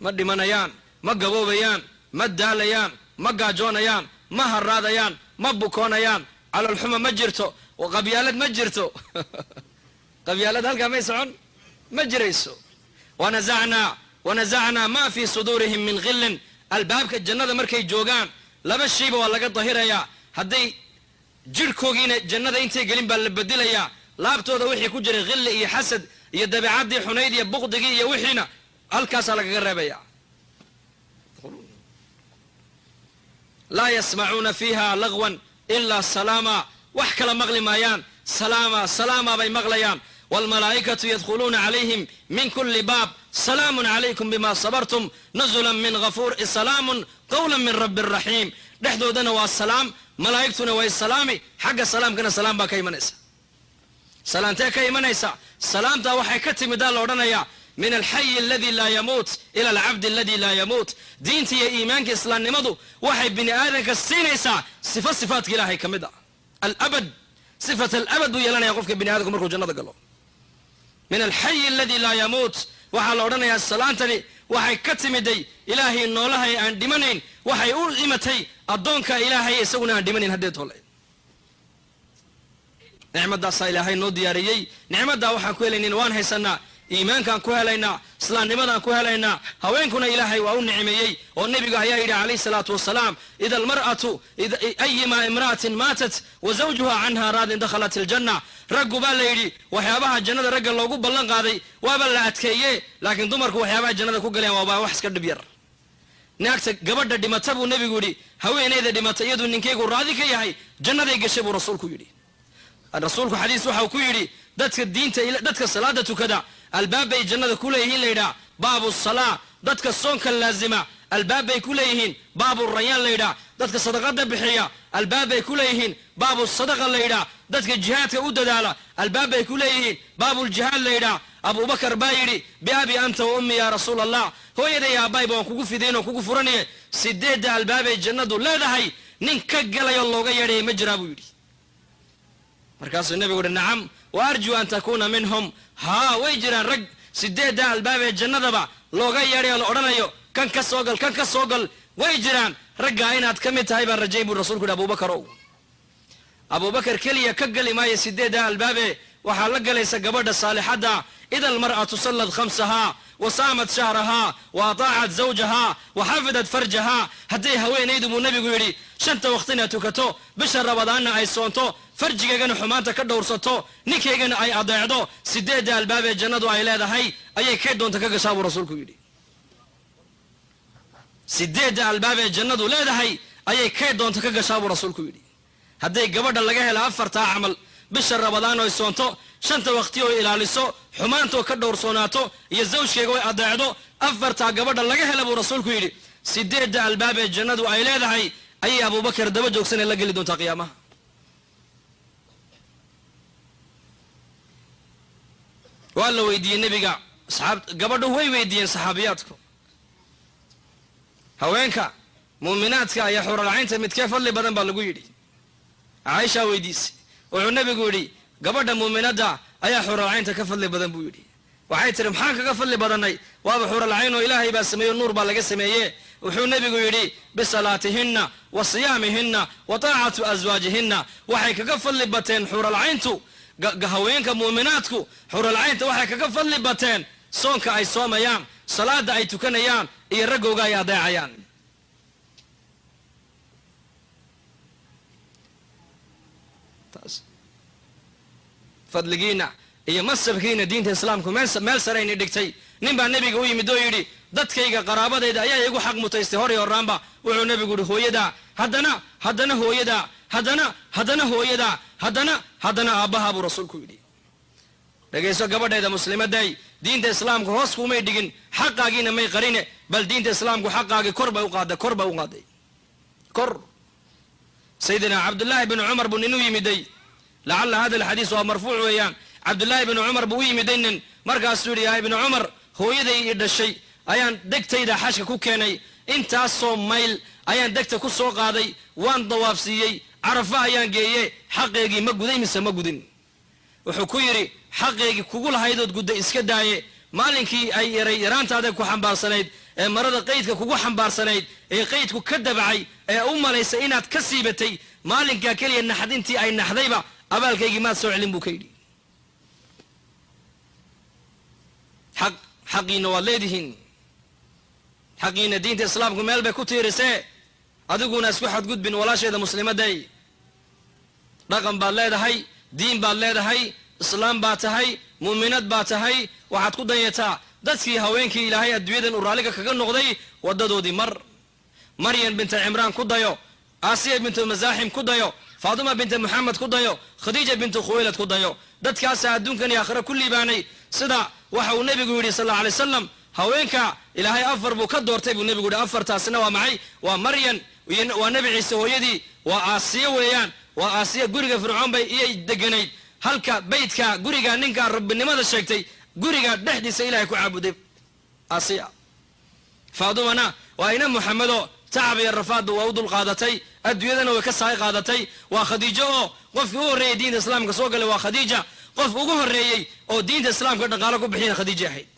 ma dhimanayaan ma gaboobayaan ma daalayaan ma gaajoonayaan ma harraadayaan ma bukoonayaan calolxuma ma jirto qabyaalad ma jirto qabyaalad halkaa may socon ma jirayso wanasacnaa ma fii suduurihim min khillin albaabka jannada markay joogaan laba shayba waa laga dahirayaa hadday jirhkoogiina jannada intay gelin baa la bedelayaa laabtooda wixii ku jiray khilli iyo xasad iyo dabeecaddii xunayd iyo buqdigii iyo wixiina halkaasaa lagaga reebaya laa yasmacuuna fiiha lagwan ilaa salaama wax kala maqli maayaan salaama bay maqlayaan waalmalaa'ikatu yadkhuluuna calayhim min kulli baab salaamun calaykum bima sabartum nazulan min ghafuur salaamun qawlan min rabbi raxiim dhexdoodana waa salaam malaa'igtuna way salaami xagga salaamkana salaam baa ka imanaysa salaantee ka imanaysa salaamtaa waxay ka timidaa la odhanayaa min alxayi aladi laa yamuut ila alcabdi aladi laa yamuut diinta iyo iimaanka islaamnimadu waxay bini aadanka siinaysaa sifaadka ilaahay ka mid a alabad sifat alabad buu yeelanaya qofka bini aadamku markuu jannada galo min alxayi aladi laa yamuut waxaa la odhanayaa salaantani waxay ka timiday ilaahay noolahay aan dhimanayn waxay u imatay addoonka ilaahay isaguna aan dhimanayn haddeed hole nicmadaasaa ilaahay noo diyaariyey nicmaddaa waxaan ku helaynin waan haysanaa iimaankaan ku helaynaa islaamnimadaan ku helaynaa haweenkuna ilaahay waa u nicmeeyey oo nebigu ayaa yidhi calayhi salaatu wasalaam ida almar'atu ayima imra'atin maatat wa zawjuha canha raadin dakhalat aljanna raggu baa la yidhi waxyaabaha jannada ragga loogu ballan qaaday waaba la adkeeye laakiin dumarku waxyaabaha jannada ku galeen waaba wax iska dhib yar naagta gabadha dhimata buu nebigu yidhi haweeneyda dhimata iyaduu ninkaygu raadi ka yahay jannaday gashay buu rasuulku yidhi rasuulku xadiis waxau ku yidhi dadka salaada tukada albaab bay jannada ku leeyihiin layidhaa baabu salaa dadka soonka laazima albaab bay ku leeyihiin baabu rayaan layidhaa dadka sadaqada bixiya albaab bay ku leeyihiin baabu sadaqa layidhaa dadka jihaadka u dadaala albaab bay ku leeyihiin baabuljihaad layidhaa abubakar baa yidhi biabi anta wa ummi yaa rasuul allah hooyaday aabbayba waan kugu fidayn oo kugu furanaye 8 albaabay jannadu leedahay nin ka galayo looga yeedhaya ma jiraa buu yidhi markaasuu nebigu uhi nacam wa arjuu an takuuna minhum haa way jiraan rag 8 albaabee jannadaba looga yeedhayo la odhanayo kan ka soo gal way jiraan raggaa inaad ka mid tahay baan rajay buu rasuulku yidhi abubakar keliya ka gali maayo 8 albaabee waxaa la galaysa gabadha saalixadda ida almar'atu sallad khamsahaa wa saamat shahrahaa wa ataacat zawjahaa wa xafidat farjahaa hadday haweenaydu buu nebigu yidhi 5 waqtina tukato bisha rabadaanna ay soonto farjigaygana xumaanta ka dhowrsato ninkaygana ay adeecdo 8 albaabee jannadu ay leedahay ayay kay doonta ka gashaa buu rasuulku yidhi 8 albaabee jannadu leedahay ayay kay doonta ka gashaa buu rasuulku yidhi hadday gabadha laga hela 4 camal bisha rabadaan oy soonto 5 waqti oo ilaaliso xumaantoo ka dhowrsoonaato iyo zawjkeega oy adeecdo 4 gabadha laga hela buu rasuulku yidhi 8 albaabee jannadu ay leedahay ayay abubakar daba joogsanee la geli doontaa qiyaamaha waa la weydiiyey nebiga gabadhu way weydiiyeen saxaabiyaadku haweenka muuminaadka iyo xuralcaynta midkee fadli badan baa lagu yidhi caaishaa weydiisay wuxuu nebigu yidhi gabadha muuminadda ayaa xuralcaynta ka fadli badan buu yidhi waxay tihi maxaan kaga fadli badannay waaba xuralcayn oo ilaahay baa sameeyo nuur baa laga sameeye wuxuu nebigu yidhi bisalaatihinna wa siyaamihinna wa taacatu aswaajihinna waxay kaga fadli bateen xuralcayntu haweenka muuminaadku xuralcaynta waxay kaga fadli bateen soonka ay soomayaan salaada ay tukanayaan iyo raggooga ay adeecayaan fadligiina iyo masabkiina diinta islaamku meel sarayni dhigtay nin baa nebiga u yimid oo yidhi dadkayga qaraabadayda ayaa igu xaq mutaystay hor iyo horaanba wuxuu nebigu yidhi hooyadaa haddana hooyadaa haddana hooyadaa haddana aabbahaa buu rasuulku yidhi dhegayso gabadhayda muslimaday diinta islaamku hoos kumay dhigin xaqaagiina may qarine bal diinta islaamku xaqaagii kor bay u qaaday kor sayidina cabdullaahi binu cumar buu nin u yimiday lacalla hada alxadiis waa marfuuc weeyaan cabdullaahi binu cumar buu u yimiday nin markaasuu yidhi yaa ibnu cumar hooyaday ii dhashay ayaan degtayda xashka ku keenay intaasoo mayl ayaan degta ku soo qaaday waan dawaafsiiyey carafa ayaan geeye xaqeygii ma guday mise ma gudin wuxuu ku yidhi xaqeygii kugu lahaydood gudday iska daaye maalinkii ay yaraantaada ku xambaarsanayd ee marada qaydka kugu xambaarsanayd ee qaydku ka dabacay ee u malaysay inaad ka siibatay maalinkaa keliya naxdintii ay naxdayba abaalkaygii maad soo celin buu ka yidhi xaqiina waad leedihiin xaqiina diinta islaamku meel bay ku tiirisee adiguna isku xadgudbin walaasheeda muslimaday dhaqan baad leedahay diin baad leedahay islaam baad tahay mu'minad baad tahay waxaad ku danyataa dadkii haweenkii ilaahay adduunyadan uu raalliga kaga noqday waddadoodii maryan binta cimraan ku dayo aasiya bintu masaaxim ku dayo faaduma binta muxamed ku dayo khadiija bintu khuwaylad ku dayo dadkaasaa adduunkan iyo aakhira ku liibaanay sida waxa uu nebigu yidhi sal alla alay wasalam haweenka ilaahay afar buu ka doortay buu nebigu yidhi afartaasina waa maxay waa maryan waa nebi ciise hooyadii waa aasiya weeyaan waa aasiya guriga fircoon bay iyay deganayd halka baydka guriga ninka rabbinimada sheegtay guriga dhexdiisa ilaahay ku caabuday aasiya faadumana waa ina muxamedo tacab iyo rafaadba waa u dul qaadatay adduunyadana way ka saay qaadatay waa khadiijo oo qofkii u horreeyey diinta islaamka soo galay waa khadiija qof ugu horreeyey oo diinta islaamka dhaqaalo ku bixiyana khadiija ahayd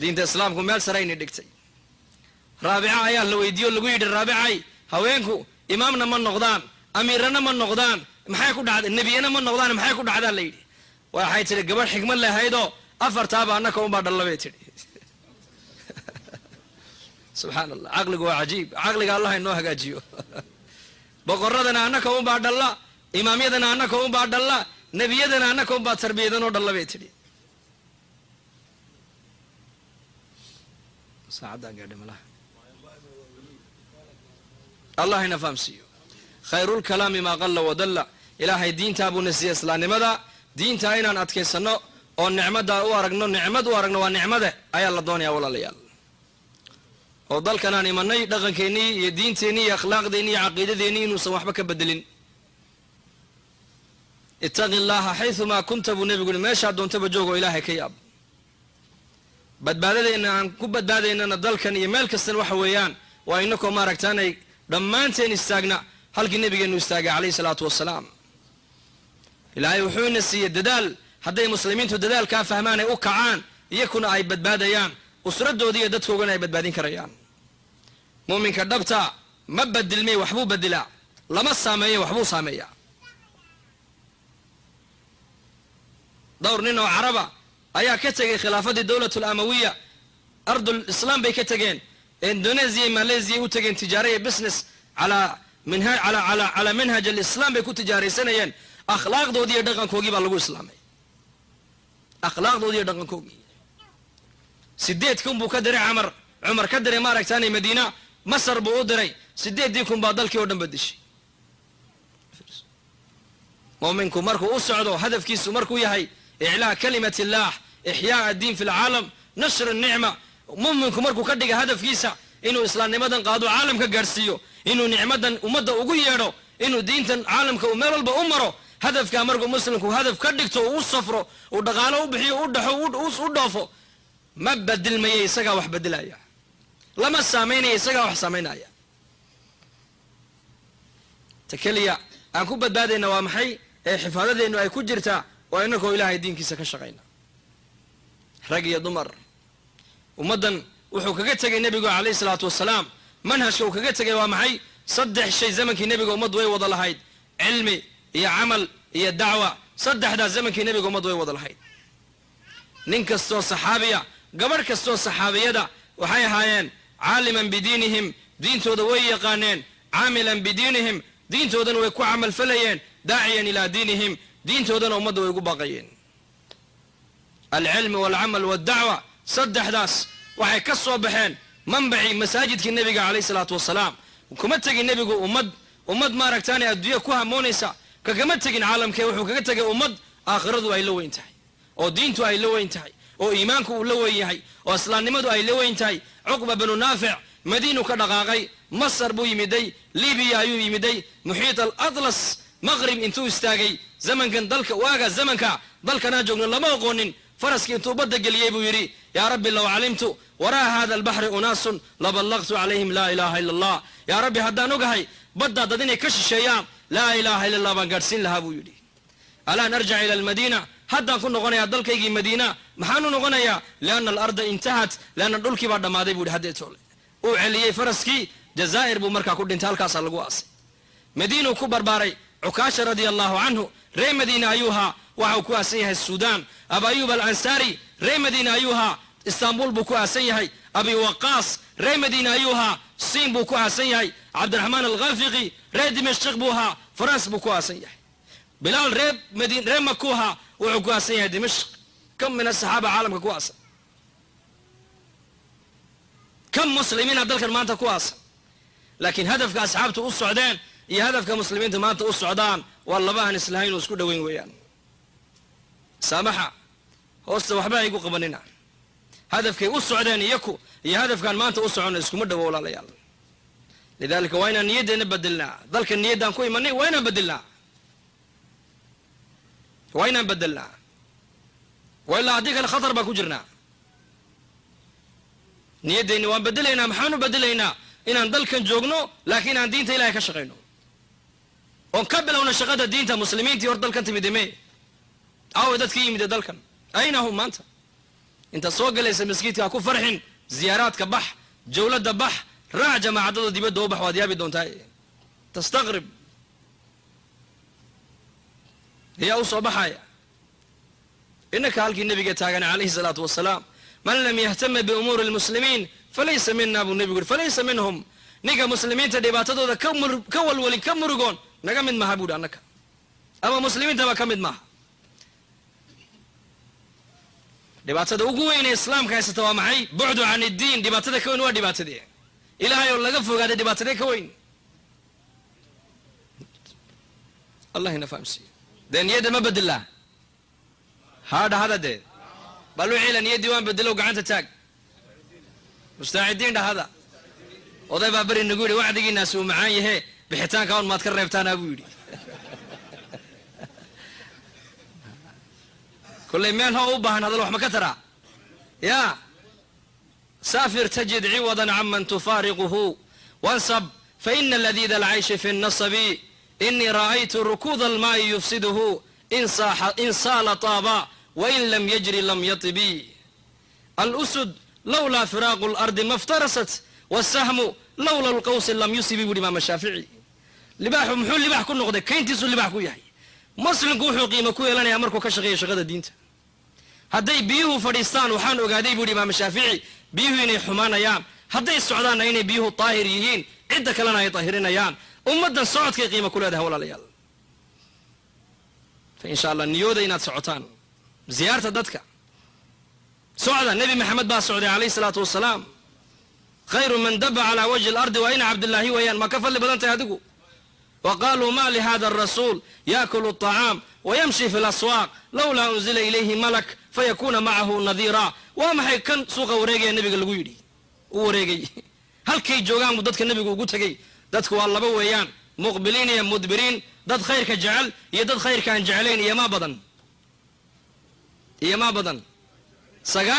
diinta islaamku meel sarayna dhigtay raabica ayaa la weydiiyo lagu yidhi raabicay haweenku imaamna ma noqdaan amiirana ma noqdaan maxay ku dhacday nebiyana ma noqdaan maxay ku dhacdaa la yidhi waxay tidhi gabadh xigmad lahaydoo afartaaba annaka unbaa dhalla bay tidhi subxaan allah caqligu waa cajiib caqliga allah inoo hagaajiyo boqoradana annaka unbaa dhalla imaamyadana annaka unbaa dhalla nebiyadana annaka unbaa tarbiyadanoo dhalla bay tidhi allah ina fahamsiiyo khayrulkalaami maa qalla wadalla ilaahay diintaa buuna siiya islaamnimada diintaa inaan adkaysano oo nicmad u aragno waa nicmade ayaa la doonaya walaalayaal oo dalkanaan imanay dhaqankeennii iyo diinteennii iyo akhlaaqdeennii iyo caqiidadeennii inuusan waxba ka bedelin ittaqi llaha xayumaa kunta buu nebigu yihi meeshaa doontaba joog oo ilaahay ka yaab badbaadadeenna aan ku badbaadaynana dalkan iyo meel kastan waxa weeyaan waa inakoo maaragtaanay dhammaanteen istaagna halkii nebigeennu istaagay calayhi salaatu wasalaam ilaahay wuxuu ina siiyey dadaal hadday muslimiintu dadaalkaa fahmaan ay u kacaan iyakuna ay badbaadayaan usradooda iyo dadkoogana ay badbaadin karayaan mu'minka dhabta ma badilmay waxbuu badilaa lama saameeyo waxbuu saameeyaa dhowr nin oo caraba ayaa ka tegay khilaafadii dawlatu alamawiya ardul islaam bay ka tegeen indonesia iyo malaysia u tegeen tijaara iyo business calaa manhaj alislaam bay ku tijaaraysanayeen akhlaaqdoodii iyo dhaqankoogii baa lagu islaamay akhlaaqdoodii iyo dhaqankoogii 8 kun buu ka diray cumar ka diray maaragtaanay madiina masar buu u diray 8 kun baa dalkii oo dhan badishay mu'minku markuu u socdo hadafkiisu markuu yahay iclaa kalimati illaah ixyaa addiin fi lcaalam nashr nicma mu'minku markuu ka dhiga hadafkiisa inuu islaamnimadan qaado caalamka gaadhsiiyo inuu nicmadan ummadda ugu yeedho inuu diintan caalamka uu meel walba u maro hadafkaa markuu muslimku hadaf ka dhigto uu u safro uu dhaqaalo u bixiyo u dhaxo u dhoofo ma badilmaya isagaa wax badilaya lama saamaynaya isagaa wax saamaynaya ta keliya aan ku badbaadayna waa maxay ee xifaadadeennu ay ku jirtaa waa inakoo ilaahay diinkiisa ka shaqayna rag iyo dumar ummaddan wuxuu kaga tegay nebigu calayhi salaatu wasalaam manhajka uu kaga tegay waa maxay 3 shay zamankii nebiga ummaddu way wada lahayd cilmi iyo camal iyo dacwa 3daas zamankii nebiga ummaddu way wada lahayd nin kastoo saxaabiya gabadh kastoo saxaabiyada waxay ahaayeen caaliman bidiinihim diintooda way yaqaaneen caamilan bidiinihim diintoodana way ku camal falayeen daaciyan ilaa diinihim diintoodana ummadda way ugu baaqayeen alcilmi walcamal waaldacwa 3daas waxay ka soo baxeen manbacii masaajidkii nebiga calayhi salaatu wasalaam kuma tegin nebigu ummad maaragtaanay adduunya ku hamoonaysa kagama tegin caalamkee wuxuu kaga tegay ummad aakhiradu ay la weyn tahay oo diintu ay la weyn tahay oo iimaanku uu la weyn yahay oo islaamnimadu ay la weyn tahay cuqba binu naafic madiinu ka dhaqaaqay masar buu yimiday libiya ayuu yimiday muxiit al-atlas maqrib intuu istaagay zamankan dalka waaga zamanka dalkana joogno lama aqoonin faraskii intuu badda geliyey buu yidhi yaa rabbi low calimtu waraa hada albaxri unaasun laballaqtu calayhim laa ilaaha ila allah yaa rabbi haddaan ogahay baddaa dad inay ka shisheeyaan laa ilaaha ila allah baan gaadhsiin lahaa buu yidhi alaan arjac ila almadiina haddaan ku noqonayaa dalkaygii madiina maxaanu noqonayaa lianna alarda intahat leanna dhulkii baa dhammaaday buu yidhi haddeetoole uu celiyey faraskii jazaa'ir buu markaa ku dhintay halkaasaa lagu aasay madiinuu ku barbaaray cukaasha radia allahu canhu ree madiina ayuu ahaa waxau ku aasan yahay suudaan aba ayuub alansaari ree madiina ayuu ahaa istanbul buu ku aasan yahay abi waqaas ree madiina ayuu ahaa siin buu ku aasan yahay cabdiraxmaan alkhafiqi ree dimashq buu ahaa faras buu ku aasan yahay bilaal ree makuu ahaa wuxuu ku aasan yahay dimashq kam min asaxaaba caalamka ku aasan kam muslimiina dalkan maanta ku aasan laakiin hadafka asxaabtu u socdeen iyo hadafka muslimiinta maanta u socdaan waa laba aan islahayn oo isku dhoweyn weeyaan saamaxa hoosta waxba aygu qabanina hadafkay u socdeen iyaku iyo hadafkaan maanta u soconna iskuma dhowo walaalayaal lidaalika waa inaan niyaddeena bedelnaa dalka niyaddaan ku imanay waa inaan bedelnaa waa ilaa haddii kale khatar baan ku jirnaa niyaddeenni waan bedelaynaa maxaanu bedelaynaa inaan dalkan joogno laakiin aan diinta ilahay ka shaqayno oon ka bilowna shaqada diinta muslimiintii hor dalkan timid ime aaway dadkii yimide dalkan ayna hum maanta inta soo galaysa maskiidkaa ku farxin ziyaaraadka bax jawladda bax raac jamaacadada dibadda u bax waad yaabi doontaa tastaqrib yaa u soo baxaya innaka halkii nabiga taagana calayhi salaatu wasalaam man lam yahtama biumuuri lmuslimiin falaysa mina buu nebigu yuri falaysa minhum ninka muslimiinta dhibaatadooda ka walwalin ka murugoon naga mid maha buuhi annaka ama muslimiintaba ka mid maaha dhibaatada ugu weynee islaamka haysata waa maxay bucdu can iddiin dhibaatada ka weyn waa dhibaatadee ilaahay oo laga fogaaday dhibaatadee ka weyn allah ina fahamsiiyo dee niyadda ma bedelaa haa dhahada dee bal u ciila niyaddii waan bedelow gacanta taag mustaacidiin dhahada oday baa beri nagu yidhi wacdigiinaasi uu macaan yahee bixitaanka un maad ka reebtaanaa buu yidhi kollay meel hoo u baahan hadal wax ma ka taraa yaa saafir tajid ciwadan caman tufaariquhu wansab faina aladiida alcayshi fi nnasabi inii ra'aytu rukuuda almaa'i yufsiduhu in saala taaba wain lam yajri lam yatibi alusud lawlaa firaaqu lardi maftarasat wasahmu lawla lqawsi lam yusibi buuhi imaam shaafici libaaxu muxuu libaax ku noqday kayntiisuu libaax ku yahay muslimku wuxuu qiimo ku yeelanayaa markuu ka shaqeeya shaqada diinta hadday biyuhu fadhiistaan waxaan ogaaday buuhi imaam shaafici biyuhu inay xumaanayaan hadday socdaanna inay biyuhu daahir yihiin cidda kalena ay daahirinayaan ummaddan socodkay qiimo ku leedahay walaalayaal fa insha allah niyooda inaad socotaan ziyaarta dadka socda nebi maxamed baa socday calayhi salaatu wasalaam khayru man daba calaa wajhi alardi waa ina cabdillaahi weeyaan ma ka fadli badan tahay adigu wa qaaluu ma lihada arasuul yaakulu aطacaam wayamshi fi laswaaq lawlaa unzila ilayhi malak fayakuna macahu nadiira waa maxay kan suuqa wareegaya nebiga lagu yidhi u wareegay halkay joogaan buu dadka nebigu ugu tegey dadku waa laba weeyaan muqbiliin iyo mudbiriin dad khayrka jecel iyo dad khayrka aan jeclayn iyo maa badan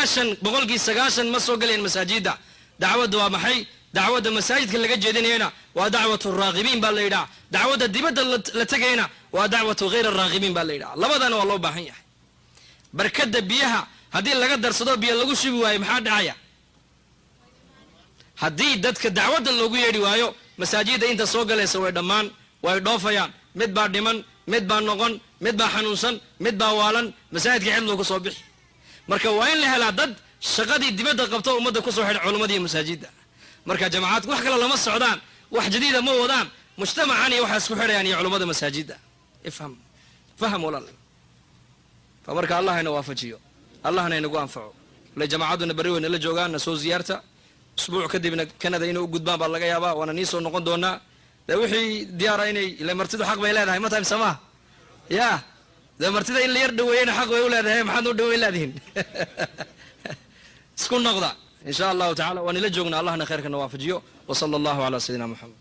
90% ma soo galeen masaajidda dacwadda waa maxay dacwadda masaajidka laga jeedinayana waa dacwatu raaqibiin baa la yidhaha dacwadda dibadda la tegayna waa dacwatu hayr araaqibiin baa la yidhaha labadana waa loo baahan yahay barkadda biyaha haddii laga darsado biyo lagu shubi waayo maxaa dhacaya haddii dadka dacwadda loogu yeedhi waayo masaajidda inta soo galaysa way dhammaan way dhoofayaan mid baa dhiman mid baa noqon mid baa xanuunsan mid baa waalan masaajidka cidluu ka soo bixi marka waa in la helaa dad shaqadii dibadda qabto ummadda kusoo xidha culummada iyo masaajidda marka jamacaadku wax kale lama socdaan wax jadiida ma wadaan mujtamacan iyo waxaa isku xidhayaan iyo culummada masaajidda faham walaal fa marka allah ina waafajiyo allahna inagu anfaco le jamaacaduna bari weyna la joogaanna soo ziyaarta usbuuc kadibna kanada inay u gudbaan baa laga yaabaa waana nii soo noqon doonaa dee wixii diyaara inay ile martidu xaq bay leedahay ma tahay samaha ya ده مرتدى اللي يردوا وين حق ويولادها ما حد ودوا ولادهن سكون نقضى إن شاء الله تعالى وأن لجونا الله خيرك النوافجيو وصلى الله على سيدنا محمد